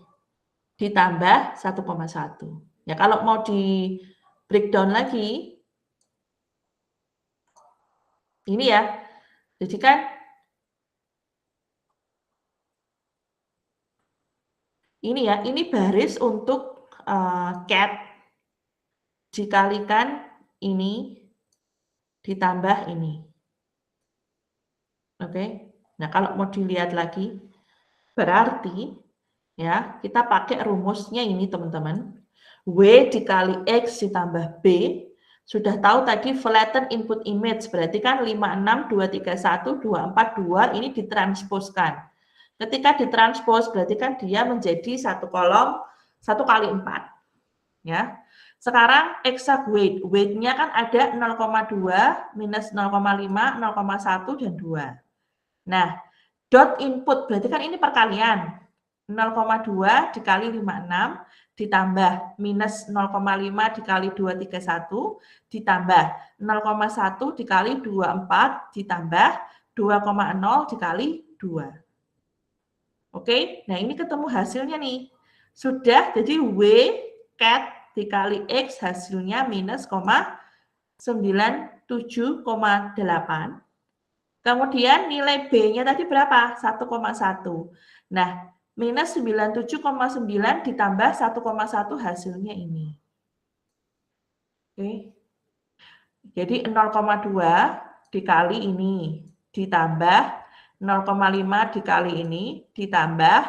Ditambah 1,1. Ya, kalau mau di breakdown lagi, ini ya. Jadi kan ini ya, ini baris untuk cat dikalikan ini ditambah ini. Oke. Nah, kalau mau dilihat lagi, berarti ya kita pakai rumusnya ini teman-teman. W dikali X ditambah B Sudah tahu tadi flatten input image, berarti kan 56, 231, 242 ini ditransposkan. Ketika ditranspos berarti kan dia menjadi satu kolom 1 kali 4. Ya. Sekarang exact weight. Weight-nya kan ada 0,2, minus 0,5, 0,1, dan 2. Nah, dot input berarti kan ini perkalian. 0,2 dikali 56 ditambah minus 0,5 dikali 231 ditambah 0,1 dikali 24 ditambah 2,0 dikali 2. Oke, nah ini ketemu hasilnya nih. Sudah, jadi W cat dikali X hasilnya minus 97,8. Kemudian nilai B-nya tadi berapa? 1,1. Nah, minus 97,9 ditambah 1,1 hasilnya ini. Oke. Jadi 0,2 dikali ini ditambah 0,5 dikali ini ditambah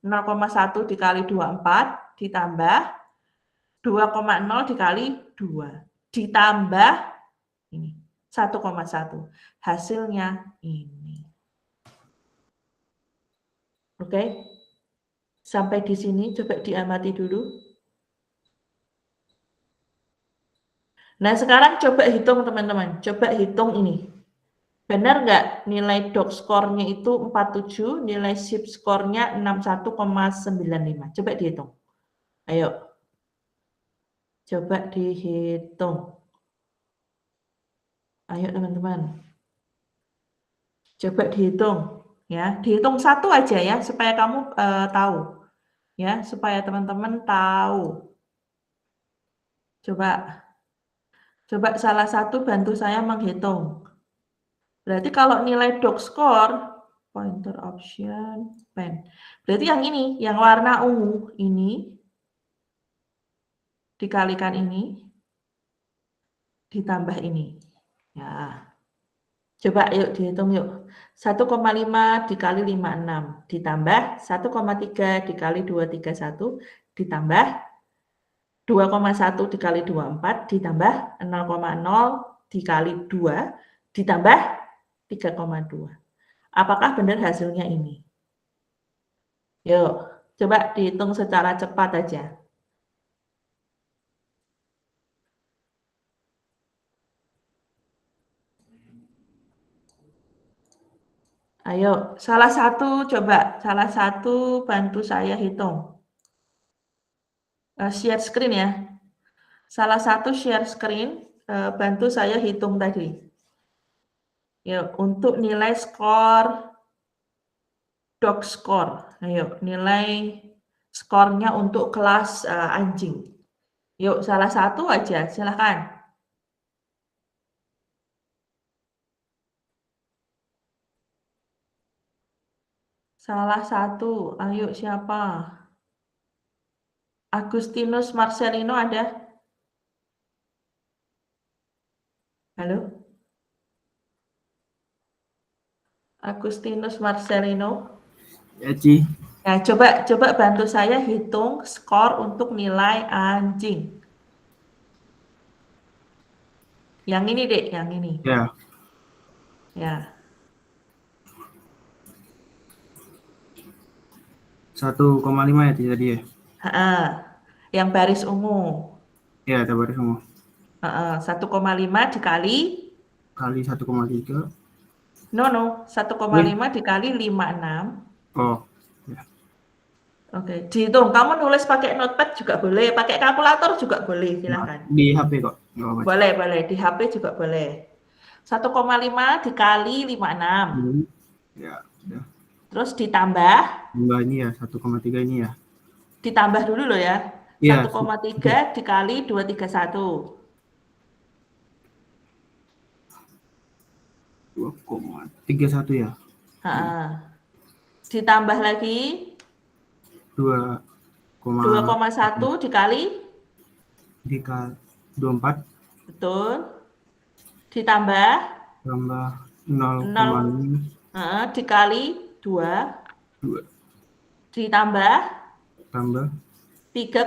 0,1 dikali 24 ditambah 2,0 dikali 2 ditambah ini 1,1. Hasilnya ini. Oke. Sampai di sini coba diamati dulu. Nah, sekarang coba hitung teman-teman. Coba hitung ini. Benar nggak nilai doc score-nya itu 47, nilai SIP score-nya 61,95. Coba dihitung. Ayo. Coba dihitung. Ayo teman-teman. Coba dihitung. Ya, dihitung satu aja ya, supaya kamu tahu. Ya, supaya teman-teman tahu. Coba salah satu bantu saya menghitung. Berarti kalau nilai doc score, pointer option, pen. Berarti yang ini, yang warna ungu ini, dikalikan ini, ditambah ini. Ya. Coba yuk dihitung yuk. 1,5 dikali 56, ditambah 1,3 dikali 231, ditambah 2,1 dikali 24, ditambah 0,0 dikali 2, ditambah 3,2. Apakah benar hasilnya ini? Yuk, coba dihitung secara cepat aja. Ayo, salah satu bantu saya hitung. Share screen ya. Salah satu share screen, bantu saya hitung tadi. Yuk, untuk nilai skor doc score. Ayo, nilai skornya untuk kelas anjing. Yuk, salah satu aja, silahkan. Salah satu, ayo siapa? Agustinus Marcelino ada? Halo? Agustinus Marcelino? Ya, Ci. Nah, coba bantu saya hitung skor untuk nilai anjing. Yang ini, Dek, yang ini. Ya. Ya. 1,5 ya tadi ya? Yang baris ungu. Ya, ada baris ungu. 1,5 dikali? Kali 1,3. No. 1,5 dikali 56. Oh, ya. Oke, dihitung. Kamu nulis pakai notepad juga boleh, pakai kalkulator juga boleh, silakan. Di HP kok. Boleh. Di HP juga boleh. 1,5 dikali 56. Ya, udah. Terus ditambah? Tambah ini ya, 1,3 ini ya. Ditambah dulu loh ya. Ya. 1,3 dikali 231. 2,31 ya. Ditambah lagi 2,1 dikali 24. Betul. Ditambah 0,5 dikali 2 ditambah 3,2.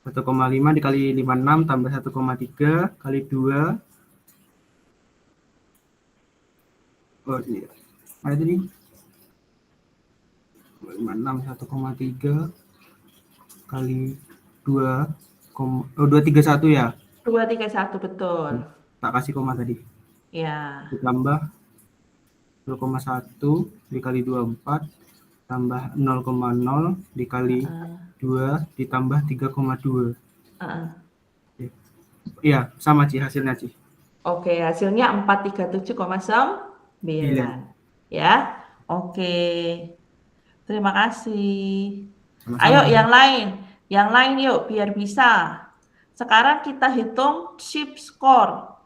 1,5 dikali 56 tambah 1,3 kali 2. Oh iya. Mana tadi? 56 1,3 kali 2, 231 ya. 231 betul. Tak kasih koma tadi. Ya. Ditambah 0,1 dikali 24 tambah 0,0 dikali 2 ditambah 3,2. Iya, sama Ci hasilnya Ci. Oke, hasilnya 437,9. Ya. Oke. Terima kasih. Sama-sama. Ayo yang lain. Yang lain yuk biar bisa. Sekarang kita hitung SHIP score.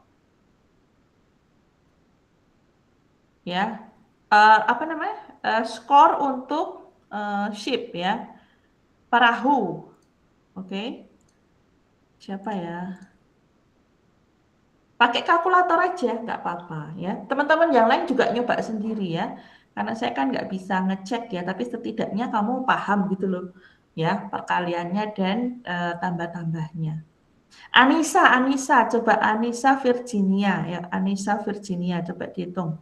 Ya. Apa namanya? Skor untuk SHIP ya. Perahu. Oke. Siapa ya? Pakai kalkulator aja, nggak apa-apa ya. Teman-teman yang lain juga nyoba sendiri ya. Karena saya kan nggak bisa ngecek ya, tapi setidaknya kamu paham gitu loh ya perkaliannya dan tambah-tambahnya. Anissa, coba Anissa Virginia ya, Anissa Virginia coba dihitung.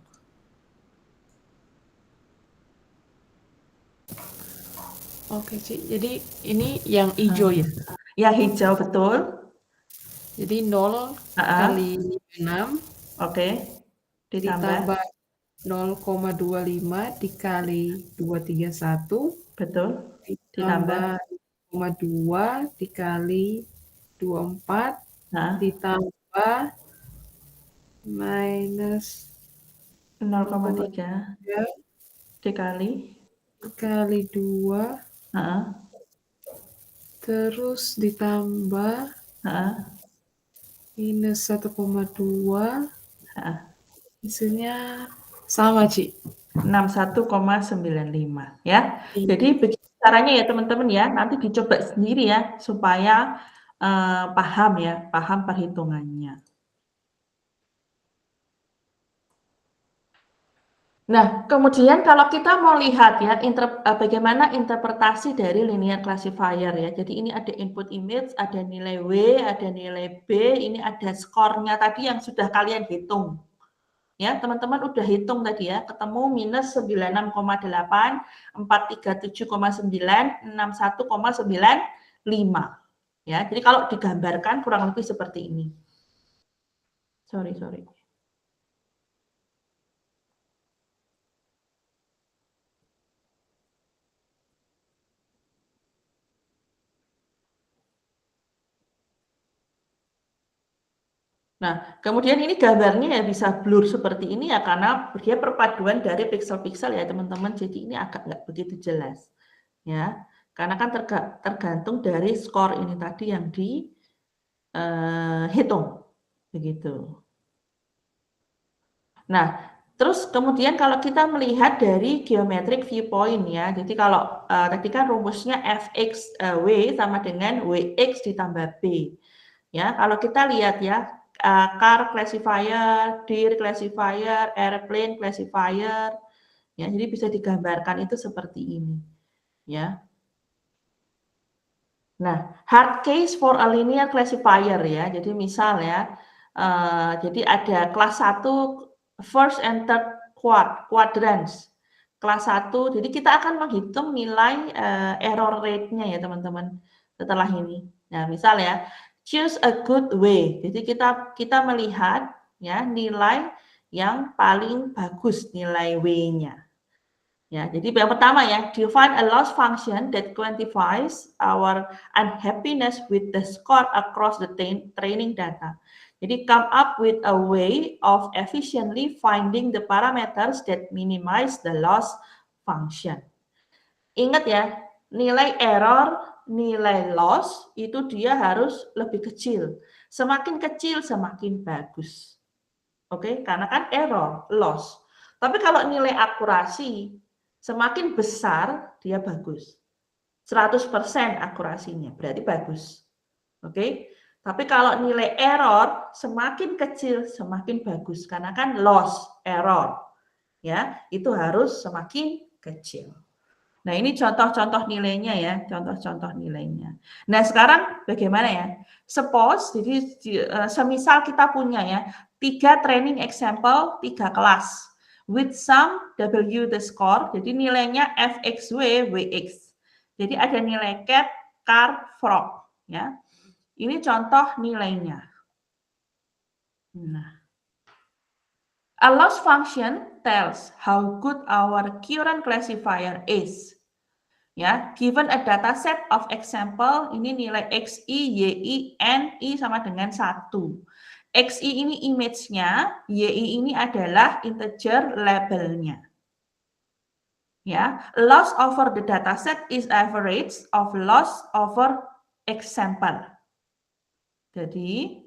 Oke, Ci. Jadi ini yang hijau ya? Yang hijau betul. Jadi 0 kali 6. Oke. Ditambah 0,25 dikali 231. Betul. Ditambah 0,2 dikali 24. Ditambah minus 0,3 dikali 2. Terus ditambah minus 1,2. Hasilnya sama, Ci. 61,95 ya. Jadi begitu caranya ya teman-teman ya. Nanti dicoba sendiri ya supaya paham ya, paham perhitungannya. Nah, kemudian kalau kita mau lihat ya bagaimana interpretasi dari linear classifier ya. Jadi ini ada input image, ada nilai W, ada nilai B, ini ada skornya tadi yang sudah kalian hitung. Ya, teman-teman udah hitung tadi ya, ketemu minus 96,8, 437,9, 61,95. Ya, jadi kalau digambarkan kurang lebih seperti ini. Sorry. Nah, kemudian ini gambarnya ya bisa blur seperti ini ya karena dia perpaduan dari pixel-pixel ya teman-teman. Jadi ini agak nggak begitu jelas ya, karena kan tergantung dari skor ini tadi yang dihitung begitu. Nah, terus kemudian kalau kita melihat dari geometric viewpoint ya, jadi kalau tadi kan rumusnya fx w sama dengan wx ditambah b. Ya, kalau kita lihat ya. Car classifier, deer classifier, airplane classifier, ya jadi bisa digambarkan itu seperti ini, ya. Nah, hard case for a linear classifier ya, jadi misal ya, jadi ada kelas 1 first and third quadrants, kelas 1, jadi kita akan menghitung nilai error rate-nya ya teman-teman setelah ini. Nah, misal ya. Choose a good way. Jadi kita melihat ya nilai yang paling bagus nilai W-nya. Ya, jadi yang pertama ya, define a loss function that quantifies our unhappiness with the score across the training data. Jadi come up with a way of efficiently finding the parameters that minimize the loss function. Ingat ya, nilai error, nilai loss itu dia harus lebih kecil. Semakin kecil semakin bagus. Oke, karena kan error, loss. Tapi kalau nilai akurasi semakin besar dia bagus. 100% akurasinya berarti bagus. Oke. Tapi kalau nilai error semakin kecil semakin bagus karena kan loss, error. Ya, itu harus semakin kecil. Nah, ini contoh-contoh nilainya ya, contoh-contoh nilainya. Nah, sekarang bagaimana ya? Suppose, jadi semisal kita punya ya, 3 training example, 3 kelas. With sum W the score, jadi nilainya FXW, WX. Jadi ada nilai cat, car, frog. Ya. Ini contoh nilainya. Nah. A loss function tells how good our current classifier is. Ya, given a data set of example, ini nilai XI, YI, NI sama dengan 1. XI ini image-nya, YI ini adalah integer labelnya. Ya, loss over the data set is average of loss over example. Jadi,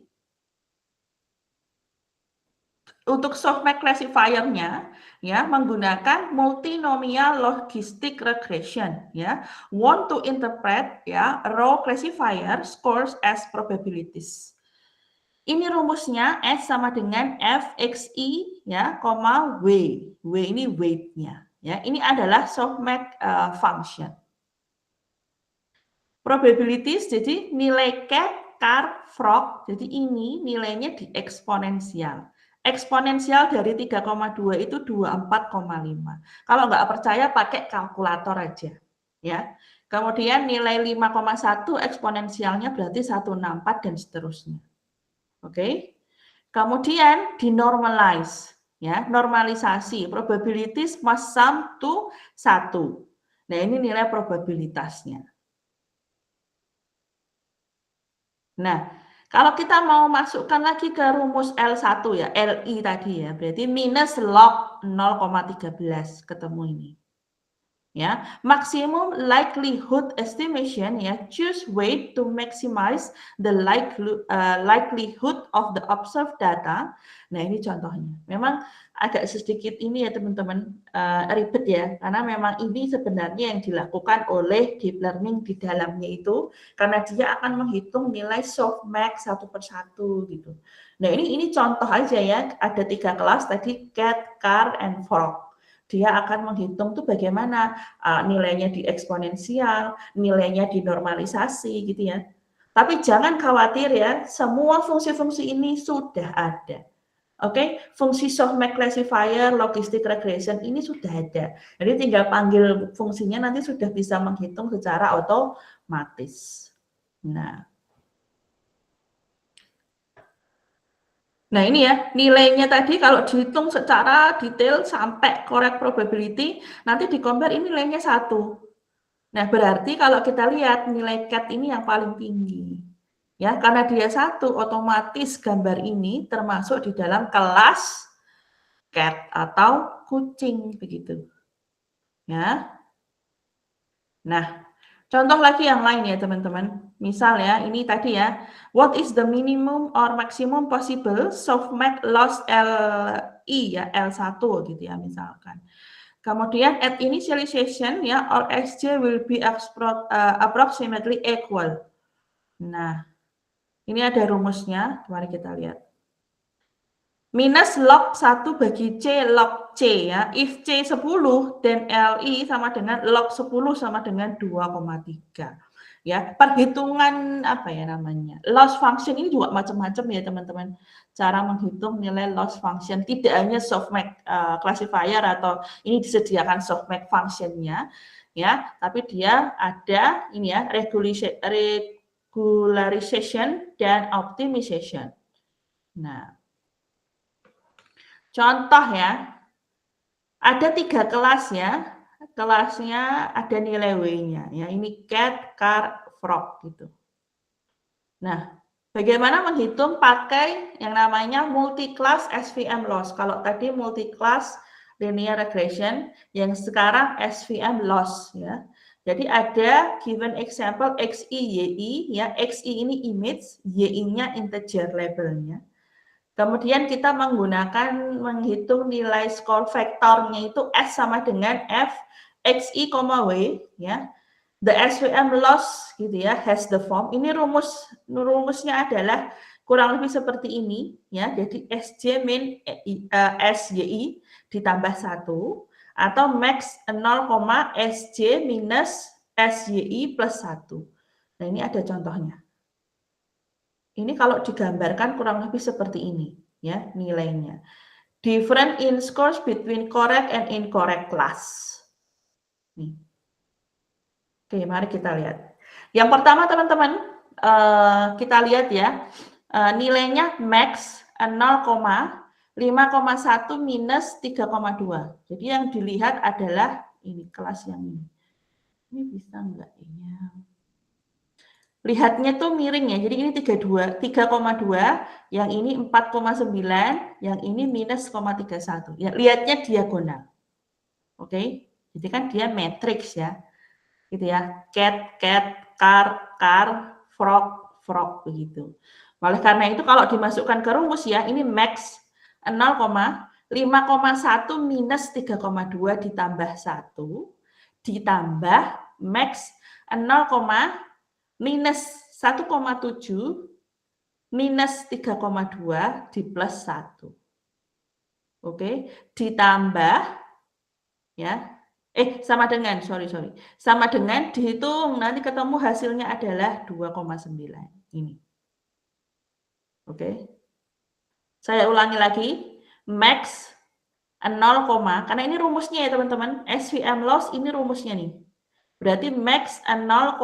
untuk softmax classifier-nya ya menggunakan multinomial logistic regression ya, want to interpret ya raw classifier scores as probabilities. Ini rumusnya S sama dengan FXI ya, W. W ini weight-nya ya. Ini adalah softmax function. Probabilities jadi nilai cat, car, frog. Jadi ini nilainya di eksponensial. Eksponensial dari 3,2 itu 24,5. Kalau nggak percaya pakai kalkulator aja. Ya. Kemudian nilai 5,1 eksponensialnya berarti 164 dan seterusnya. Oke. Kemudian dinormalize. Ya, normalisasi. Probabilities must sum to 1. Nah, ini nilai probabilitasnya. Nah, kalau kita mau masukkan lagi ke rumus L1 ya, LI tadi ya, berarti minus log 0,13 ketemu ini. Ya, maximum likelihood estimation ya, choose weight to maximize the likelihood of the observed data. Nah, ini contohnya. Memang agak sedikit ini ya teman-teman, ribet ya, karena memang ini sebenarnya yang dilakukan oleh deep learning di dalamnya itu, karena dia akan menghitung nilai softmax satu persatu gitu. Nah, ini contoh aja ya, ada 3 kelas tadi, cat, car, and frog. Dia akan menghitung tuh bagaimana nilainya di eksponensial, nilainya dinormalisasi gitu ya. Tapi jangan khawatir ya, semua fungsi-fungsi ini sudah ada. Oke, fungsi softmax classifier, logistic regression ini sudah ada. Jadi tinggal panggil fungsinya nanti sudah bisa menghitung secara otomatis. Nah ini ya, nilainya tadi kalau dihitung secara detail sampai correct probability, nanti di compare ini nilainya 1. Nah berarti kalau kita lihat nilai cat ini yang paling tinggi. Ya, karena dia 1, otomatis gambar ini termasuk di dalam kelas cat atau kucing begitu. Ya. Nah, contoh lagi yang lain ya teman-teman. Misal ya, ini tadi ya, what is the minimum or maximum possible softmax loss LI ya, L1 gitu ya misalkan. Kemudian at initialization ya, or XJ will be approximately equal. Nah, ini ada rumusnya, mari kita lihat. Minus log 1 bagi C log C ya. If C 10 dan LI sama dengan log 10 sama dengan 2,3. Ya, perhitungan apa ya namanya? Loss function ini juga macam-macam ya, teman-teman. Cara menghitung nilai loss function tidak hanya softmax classifier atau ini disediakan softmax functionnya ya, tapi dia ada ini ya, regularization dan optimization. Nah, contoh ya, ada 3 kelas ya, kelasnya ada nilai W-nya, ya ini cat, car, frog gitu. Nah, bagaimana menghitung pakai yang namanya multi-class SVM loss. Kalau tadi multi-class linear regression, yang sekarang SVM loss ya. Jadi ada given example XI, YI, ya XI ini image, YI-nya integer labelnya. Kemudian kita menghitung nilai skor vektornya itu S sama dengan F, XI, W, ya. The SVM loss gitu ya, has the form. Ini rumusnya adalah kurang lebih seperti ini, ya. Jadi SJ min SYI ditambah 1. atau max 0, SJ minus SYI plus 1. Nah, ini ada contohnya. Ini kalau digambarkan kurang lebih seperti ini, ya, nilainya. Different in scores between correct and incorrect class. Nih. Oke, mari kita lihat. Yang pertama, teman-teman, kita lihat ya, nilainya max 0,5,1 minus 3,2. Jadi yang dilihat adalah ini kelas yang ini. Ini bisa enggak ya? Lihatnya tuh miring ya. Jadi ini 3,2, yang ini 4,9, yang ini minus 0,31. Ya, lihatnya diagonal. Oke. Jadi kan dia matriks ya. Gitu ya. Cat, car, frog begitu. Oleh karena itu kalau dimasukkan ke rumus ya, ini max 0,5,1 minus 3,2 ditambah 1 ditambah max 0, minus 1,7 minus 3,2 di plus 1. Oke, ditambah ya. Sama dengan, sorry. Sama dengan dihitung, nanti ketemu hasilnya adalah 2,9. Ini. Oke. Saya ulangi lagi, max 0, karena ini rumusnya ya teman-teman, SVM loss ini rumusnya nih. Berarti max 0,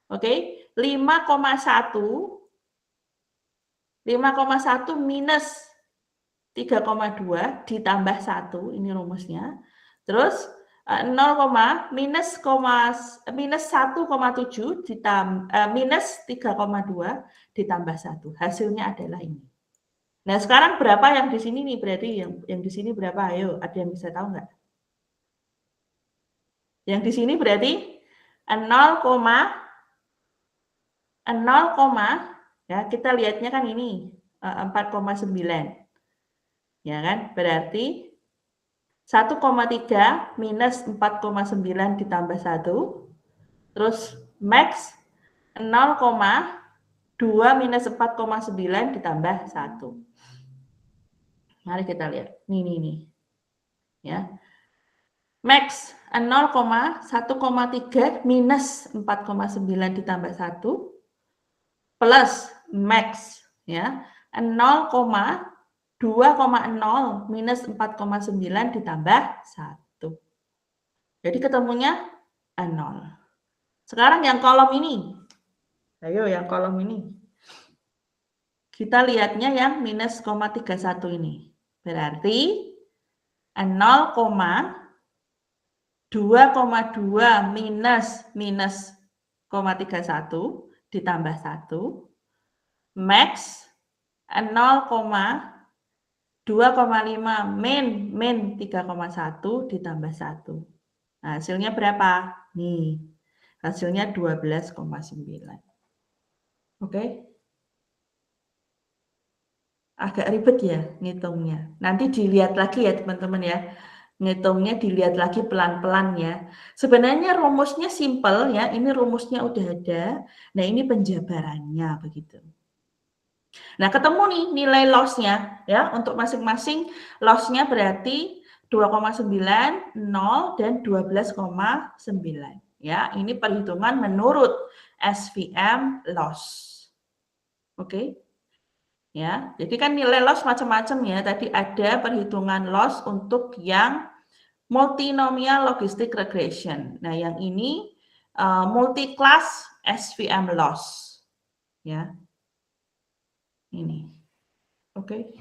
oke, 5,1 minus 3,2 ditambah 1, ini rumusnya. Terus 0, minus 1,7 minus 3,2 ditambah 1. Hasilnya adalah ini. Nah, sekarang berapa yang di sini nih? Berarti yang di sini berapa? Ayo, ada yang bisa tahu nggak? Yang di sini berarti 0, ya, kita lihatnya kan ini 4,9. Ya kan? Berarti 1,3 minus 4,9 ditambah 1. Terus max 0,2 minus 4,9 ditambah 1. Mari kita lihat. Nih. Ya. Max 0,1,3 minus 4,9 ditambah 1 plus max ya 0,2,0 minus 4,9 ditambah 1. Jadi ketemunya 0. Sekarang yang kolom ini. Ayo yang kolom ini. Kita lihatnya yang minus 0,31 ini. Berarti 0,2,2 minus 0,31 ditambah 1 max 0,2,5 min 3,1 ditambah 1. Nah, hasilnya berapa? Nih, hasilnya 12,9. Oke. Agak ribet ya ngitungnya. Nanti dilihat lagi ya teman-teman ya. Ngitungnya dilihat lagi pelan-pelan ya. Sebenarnya rumusnya simple ya. Ini rumusnya udah ada. Nah, ini penjabarannya begitu. Nah, ketemu nih nilai loss-nya ya. Untuk masing-masing loss-nya berarti 2,9, 0 dan 12,9 ya. Ini perhitungan menurut SVM loss. Oke. Ya, jadi kan nilai loss macam-macam ya. Tadi ada perhitungan loss untuk yang multinomial logistic regression. Nah, yang ini multi-class SVM loss. Ya. Ini. Oke.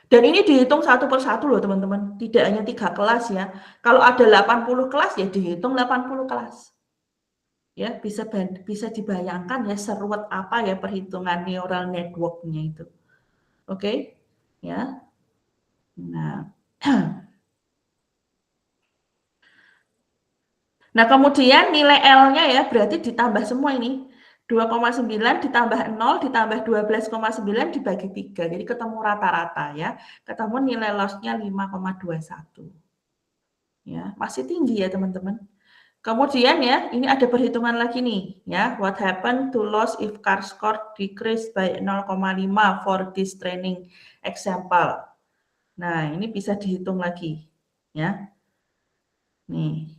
Dan ini dihitung satu persatu loh, teman-teman. Tidak hanya 3 kelas ya. Kalau ada 80 kelas ya dihitung 80 kelas. Ya, bisa dibayangkan ya seruat apa ya perhitungan neural network-nya itu. Oke. Ya. Nah, nah kemudian nilai L-nya ya berarti ditambah semua ini. 2,9 ditambah 0 ditambah 12,9 dibagi 3. Jadi ketemu rata-rata ya. Ketemu nilai loss-nya 5,21. Ya, masih tinggi ya teman-teman. Kemudian ya, ini ada perhitungan lagi nih ya. What happened to loss if car score decreased by 0,5 for this training example. Nah, ini bisa dihitung lagi ya. Nih.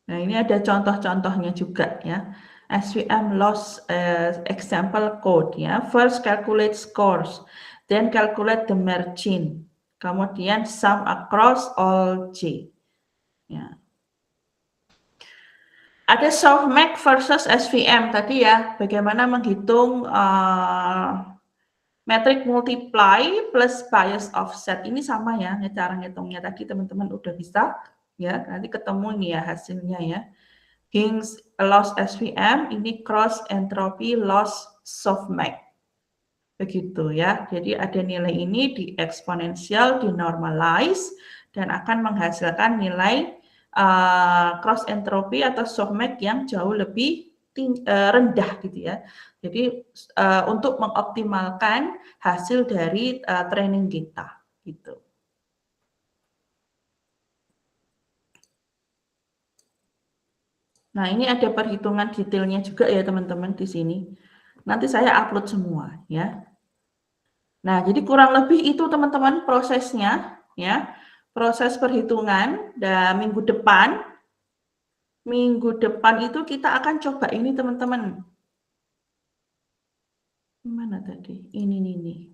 Nah, ini ada contoh-contohnya juga ya. SVM loss example code ya. First calculate scores, then calculate the margin. Kemudian sum across all J. Ya. Ada softmax versus SVM tadi ya. Bagaimana menghitung metric multiply plus bias offset. Ini sama ya, cara ngitungnya tadi teman-teman udah bisa ya. Nanti ketemu nih ya hasilnya ya. Higgs loss SVM, ini cross entropy loss softmax. Begitu ya. Jadi ada nilai ini di eksponensial, di normalize, dan akan menghasilkan nilai cross entropy atau softmax yang jauh lebih rendah gitu ya. Jadi untuk mengoptimalkan hasil dari training kita gitu. Nah, ini ada perhitungan detailnya juga ya teman-teman di sini. Nanti saya upload semua ya. Nah, jadi kurang lebih itu teman-teman prosesnya ya. Proses perhitungan dan minggu depan itu kita akan coba ini teman-teman. Mana tadi? Ini nih.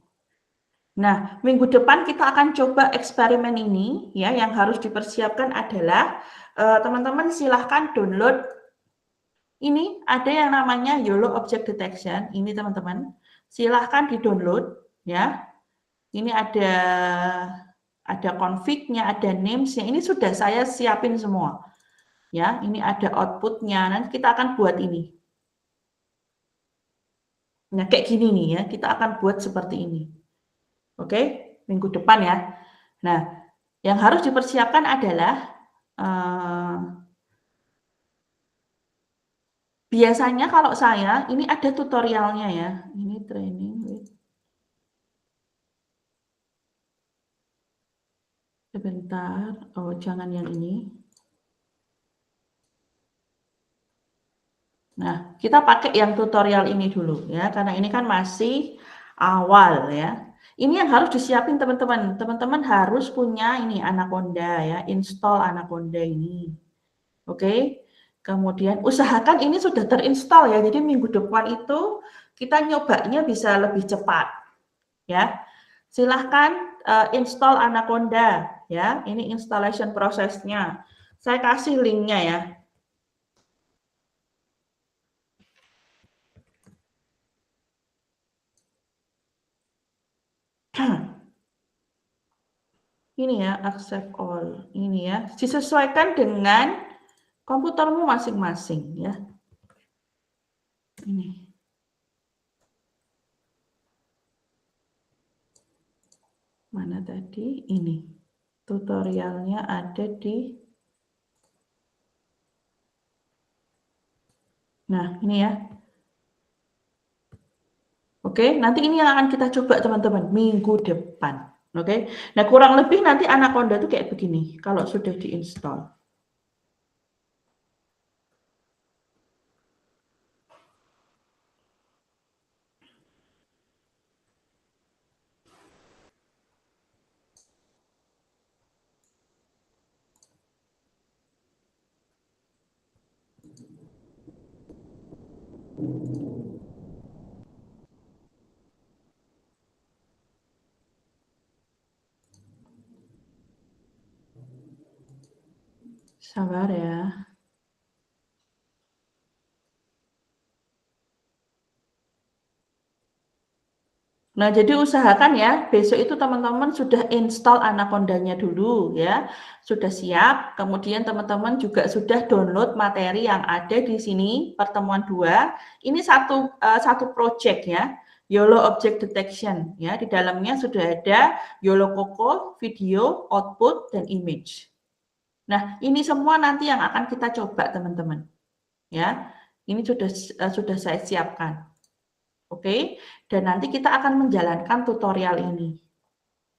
Nah, minggu depan kita akan coba eksperimen ini ya. Yang harus dipersiapkan adalah teman-teman silahkan download. Ini ada yang namanya YOLO Object Detection. Ini teman-teman, silahkan di-download ya. Ini ada config-nya, ada names-nya. Ini sudah saya siapin semua. Ya, ini ada output-nya. Nanti kita akan buat ini. Nah, kayak gini nih ya. Kita akan buat seperti ini. Oke, minggu depan ya. Nah, yang harus dipersiapkan adalah biasanya kalau saya, ini ada tutorialnya ya. Ini training. Sebentar. Oh, jangan yang ini. Nah, kita pakai yang tutorial ini dulu ya. Karena ini kan masih awal ya. Ini yang harus disiapin teman-teman. Teman-teman harus punya ini Anaconda ya. Install Anaconda ini. Oke. Kemudian usahakan ini sudah terinstall ya. Jadi minggu depan itu kita nyobanya bisa lebih cepat. Ya. Silahkan install Anaconda ya. Ini installation prosesnya. Saya kasih linknya ya. Ini ya, accept all. Ini ya, disesuaikan dengan komputermu masing-masing ya. Ini. Mana tadi? Ini. Tutorialnya ada di. Nah, ini ya. Oke, nanti ini yang akan kita coba teman-teman minggu depan. Oke. Nah, kurang lebih nanti Anaconda itu kayak begini kalau sudah diinstal. Sabar ya. Nah, jadi usahakan ya, besok itu teman-teman sudah install Anaconda-nya dulu ya. Sudah siap, kemudian teman-teman juga sudah download materi yang ada di sini, pertemuan 2. Ini satu project ya, YOLO Object Detection ya. Di dalamnya sudah ada YOLO Coco, video, output, dan image. Nah, ini semua nanti yang akan kita coba teman-teman. Ya, ini sudah saya siapkan. Oke, dan nanti kita akan menjalankan tutorial ini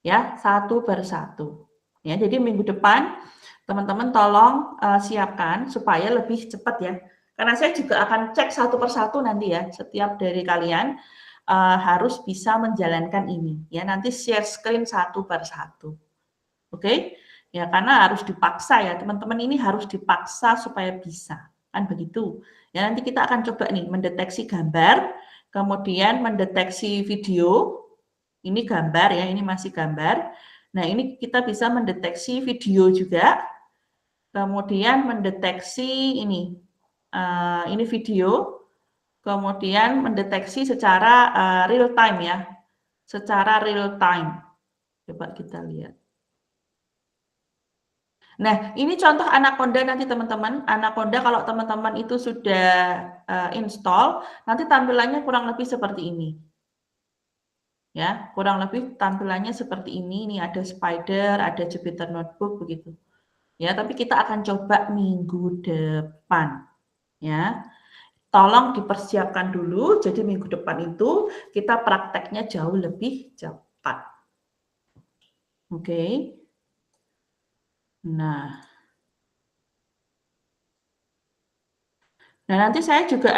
ya, satu persatu. Ya, jadi minggu depan teman-teman tolong siapkan supaya lebih cepat ya. Karena saya juga akan cek satu persatu nanti ya, setiap dari kalian harus bisa menjalankan ini. Ya, nanti share screen satu per satu. Oke? Ya, karena harus dipaksa ya, teman-teman ini harus dipaksa supaya bisa. Kan begitu. Ya, nanti kita akan coba nih mendeteksi gambar, kemudian mendeteksi video. Ini gambar ya, ini masih gambar. Nah, ini kita bisa mendeteksi video juga. Kemudian mendeteksi ini video. Kemudian mendeteksi secara real time ya. Secara real time. Coba kita lihat. Nah, ini contoh Anaconda nanti teman-teman. Anaconda kalau teman-teman itu sudah install, nanti tampilannya kurang lebih seperti ini. Ya, kurang lebih tampilannya seperti ini. Ini ada spider, ada Jupyter Notebook begitu. Ya, tapi kita akan coba minggu depan. Ya. Tolong dipersiapkan dulu. Jadi minggu depan itu kita prakteknya jauh lebih cepat. Oke. Nah, nanti saya juga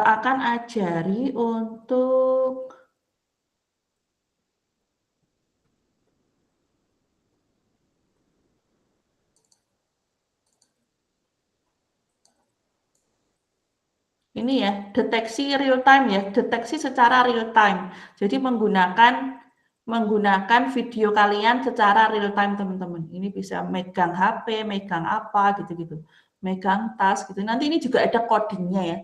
akan ajari untuk ini ya, deteksi real time ya, deteksi secara real time. Jadi menggunakan video kalian secara real time teman-teman. Ini bisa megang HP, megang apa gitu-gitu, megang tas gitu. Nanti ini juga ada codingnya ya.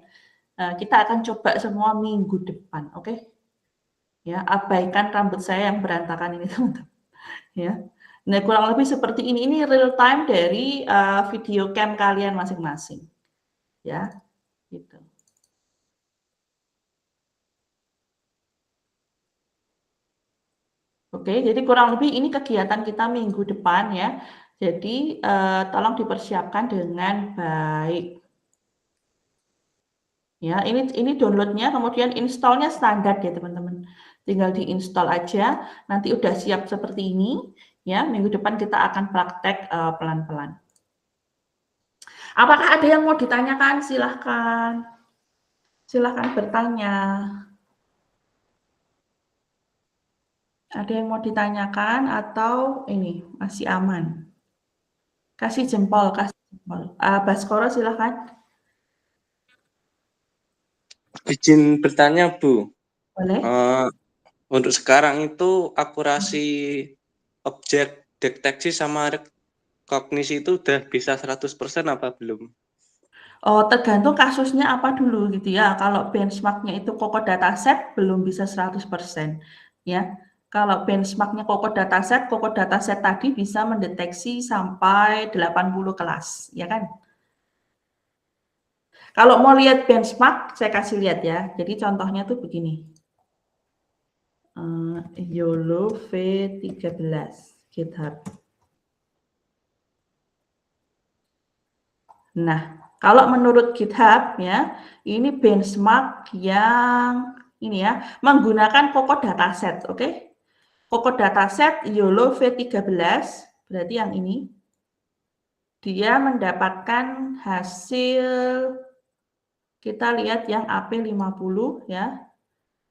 Kita akan coba semua minggu depan, oke? Ya, abaikan rambut saya yang berantakan ini teman-teman. Ya, nah kurang lebih seperti ini. Ini real time dari video cam kalian masing-masing. Ya, gitu. Oke, jadi kurang lebih ini kegiatan kita minggu depan ya. Jadi tolong dipersiapkan dengan baik. Ya, ini downloadnya, kemudian installnya standar ya teman-teman. Tinggal diinstal aja, nanti udah siap seperti ini. Ya, minggu depan kita akan praktek pelan-pelan. Apakah ada yang mau ditanyakan? Silahkan. Silahkan bertanya. Ada yang mau ditanyakan atau ini masih aman? Kasih jempol, kasih jempol. Baskoro silahkan. Izin bertanya, Bu. Boleh. Untuk sekarang itu akurasi objek deteksi sama kognisi itu udah bisa 100% apa belum? Oh, tergantung kasusnya apa dulu gitu ya. Kalau benchmarknya itu Coco Dataset belum bisa 100%. Ya. Kalau benchmarknya Coco Dataset tadi bisa mendeteksi sampai 80 kelas, ya kan? Kalau mau lihat benchmark, saya kasih lihat ya. Jadi contohnya tuh begini. YOLO V13 GitHub. Nah, kalau menurut GitHub ya, ini benchmark yang ini ya, menggunakan Coco Dataset, oke? Coco Dataset YOLO V13, berarti yang ini. Dia mendapatkan hasil, kita lihat yang AP50 ya.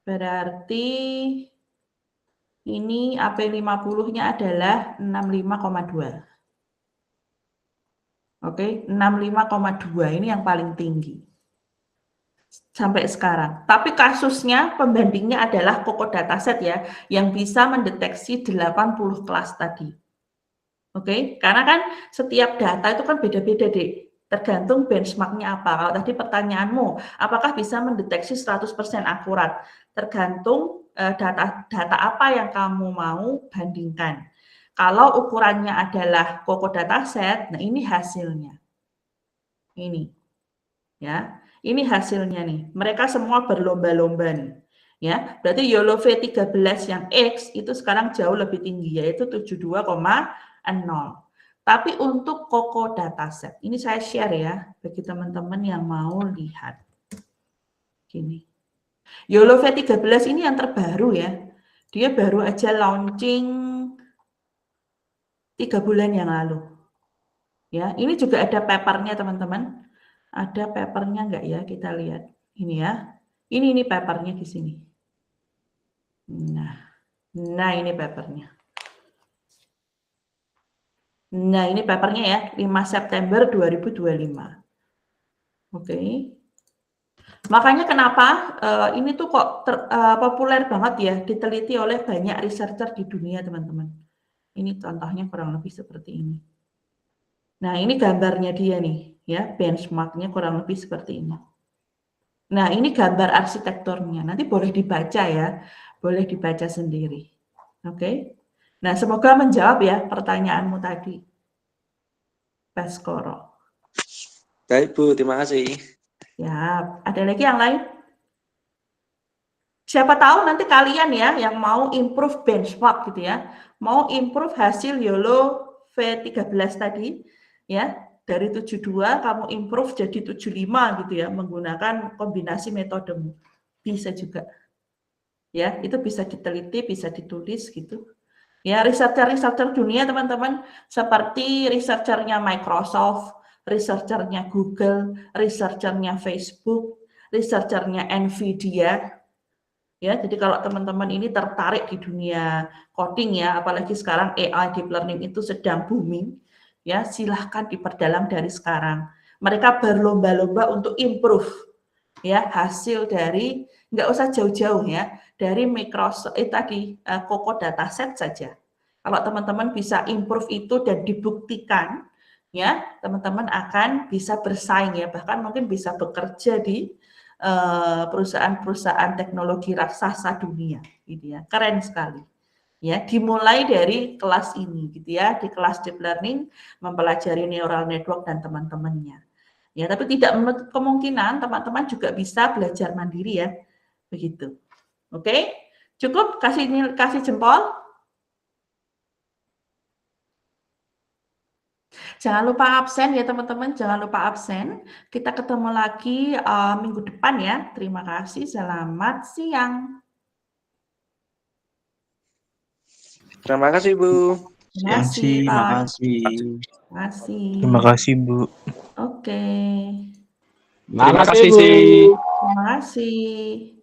Berarti ini AP50-nya adalah 65,2. Oke, 65,2 ini yang paling tinggi sampai sekarang. Tapi kasusnya pembandingnya adalah Coco Dataset ya, yang bisa mendeteksi 80 kelas tadi. Oke, karena kan setiap data itu kan beda-beda, Dek. Tergantung benchmarknya apa. Kalau tadi pertanyaanmu, apakah bisa mendeteksi 100% akurat? Tergantung data apa yang kamu mau bandingkan. Kalau ukurannya adalah Coco Dataset, nah ini hasilnya. Ini. Ya, ini hasilnya nih. Mereka semua berlomba-lomba nih. Ya, berarti YOLO V13 yang X itu sekarang jauh lebih tinggi, yaitu 72,0. Tapi untuk Coco Dataset, ini saya share ya, bagi teman-teman yang mau lihat. Gini. YOLO V13 ini yang terbaru ya. Dia baru aja launching 3 bulan yang lalu. Ya, ini juga ada papernya teman-teman. Ada papernya enggak ya? Kita lihat. Ini ya. Ini papernya di sini. Nah ini papernya. Nah ini papernya ya, 5 September 2025. Oke. Makanya kenapa ini tuh kok populer banget ya, diteliti oleh banyak researcher di dunia, teman-teman. Ini contohnya kurang lebih seperti ini. Nah, ini gambarnya dia nih, ya, benchmark-nya kurang lebih seperti ini. Nah, ini gambar arsitekturnya. Nanti boleh dibaca ya, boleh dibaca sendiri. Oke. Nah, semoga menjawab ya pertanyaanmu tadi, Baskoro. Baik Bu, terima kasih. Ya, ada lagi yang lain? Siapa tahu nanti kalian ya yang mau improve benchmark gitu ya, mau improve hasil YOLO V13 tadi ya, dari 72 kamu improve jadi 75 gitu ya, menggunakan kombinasi metodemu. Bisa juga. Ya, itu bisa diteliti, bisa ditulis gitu. Ya, researcher dunia teman-teman, seperti researchernya Microsoft, researchernya Google, researchernya Facebook, researchernya Nvidia. Ya, jadi kalau teman-teman ini tertarik di dunia coding ya, apalagi sekarang AI deep learning itu sedang booming, ya silahkan diperdalam dari sekarang. Mereka berlomba-lomba untuk improve ya hasil dari, nggak usah jauh-jauh ya, dari Microsoft tadi Coco Dataset saja. Kalau teman-teman bisa improve itu dan dibuktikan, ya teman-teman akan bisa bersaing ya, bahkan mungkin bisa bekerja di perusahaan-perusahaan teknologi raksasa dunia, gitu ya, keren sekali. Ya, dimulai dari kelas ini, gitu ya, di kelas deep learning mempelajari neural network dan teman-temannya. Ya, tapi tidak menutup kemungkinan teman-teman juga bisa belajar mandiri ya, begitu. Oke, cukup kasih jempol. Jangan lupa absen ya teman-teman, jangan lupa absen. Kita ketemu lagi minggu depan ya. Terima kasih, selamat siang. Terima kasih Bu. Terima kasih, Pak. Makasih. Terima kasih. Terima kasih, Bu. Oke. Terima kasih, Bu. Terima kasih.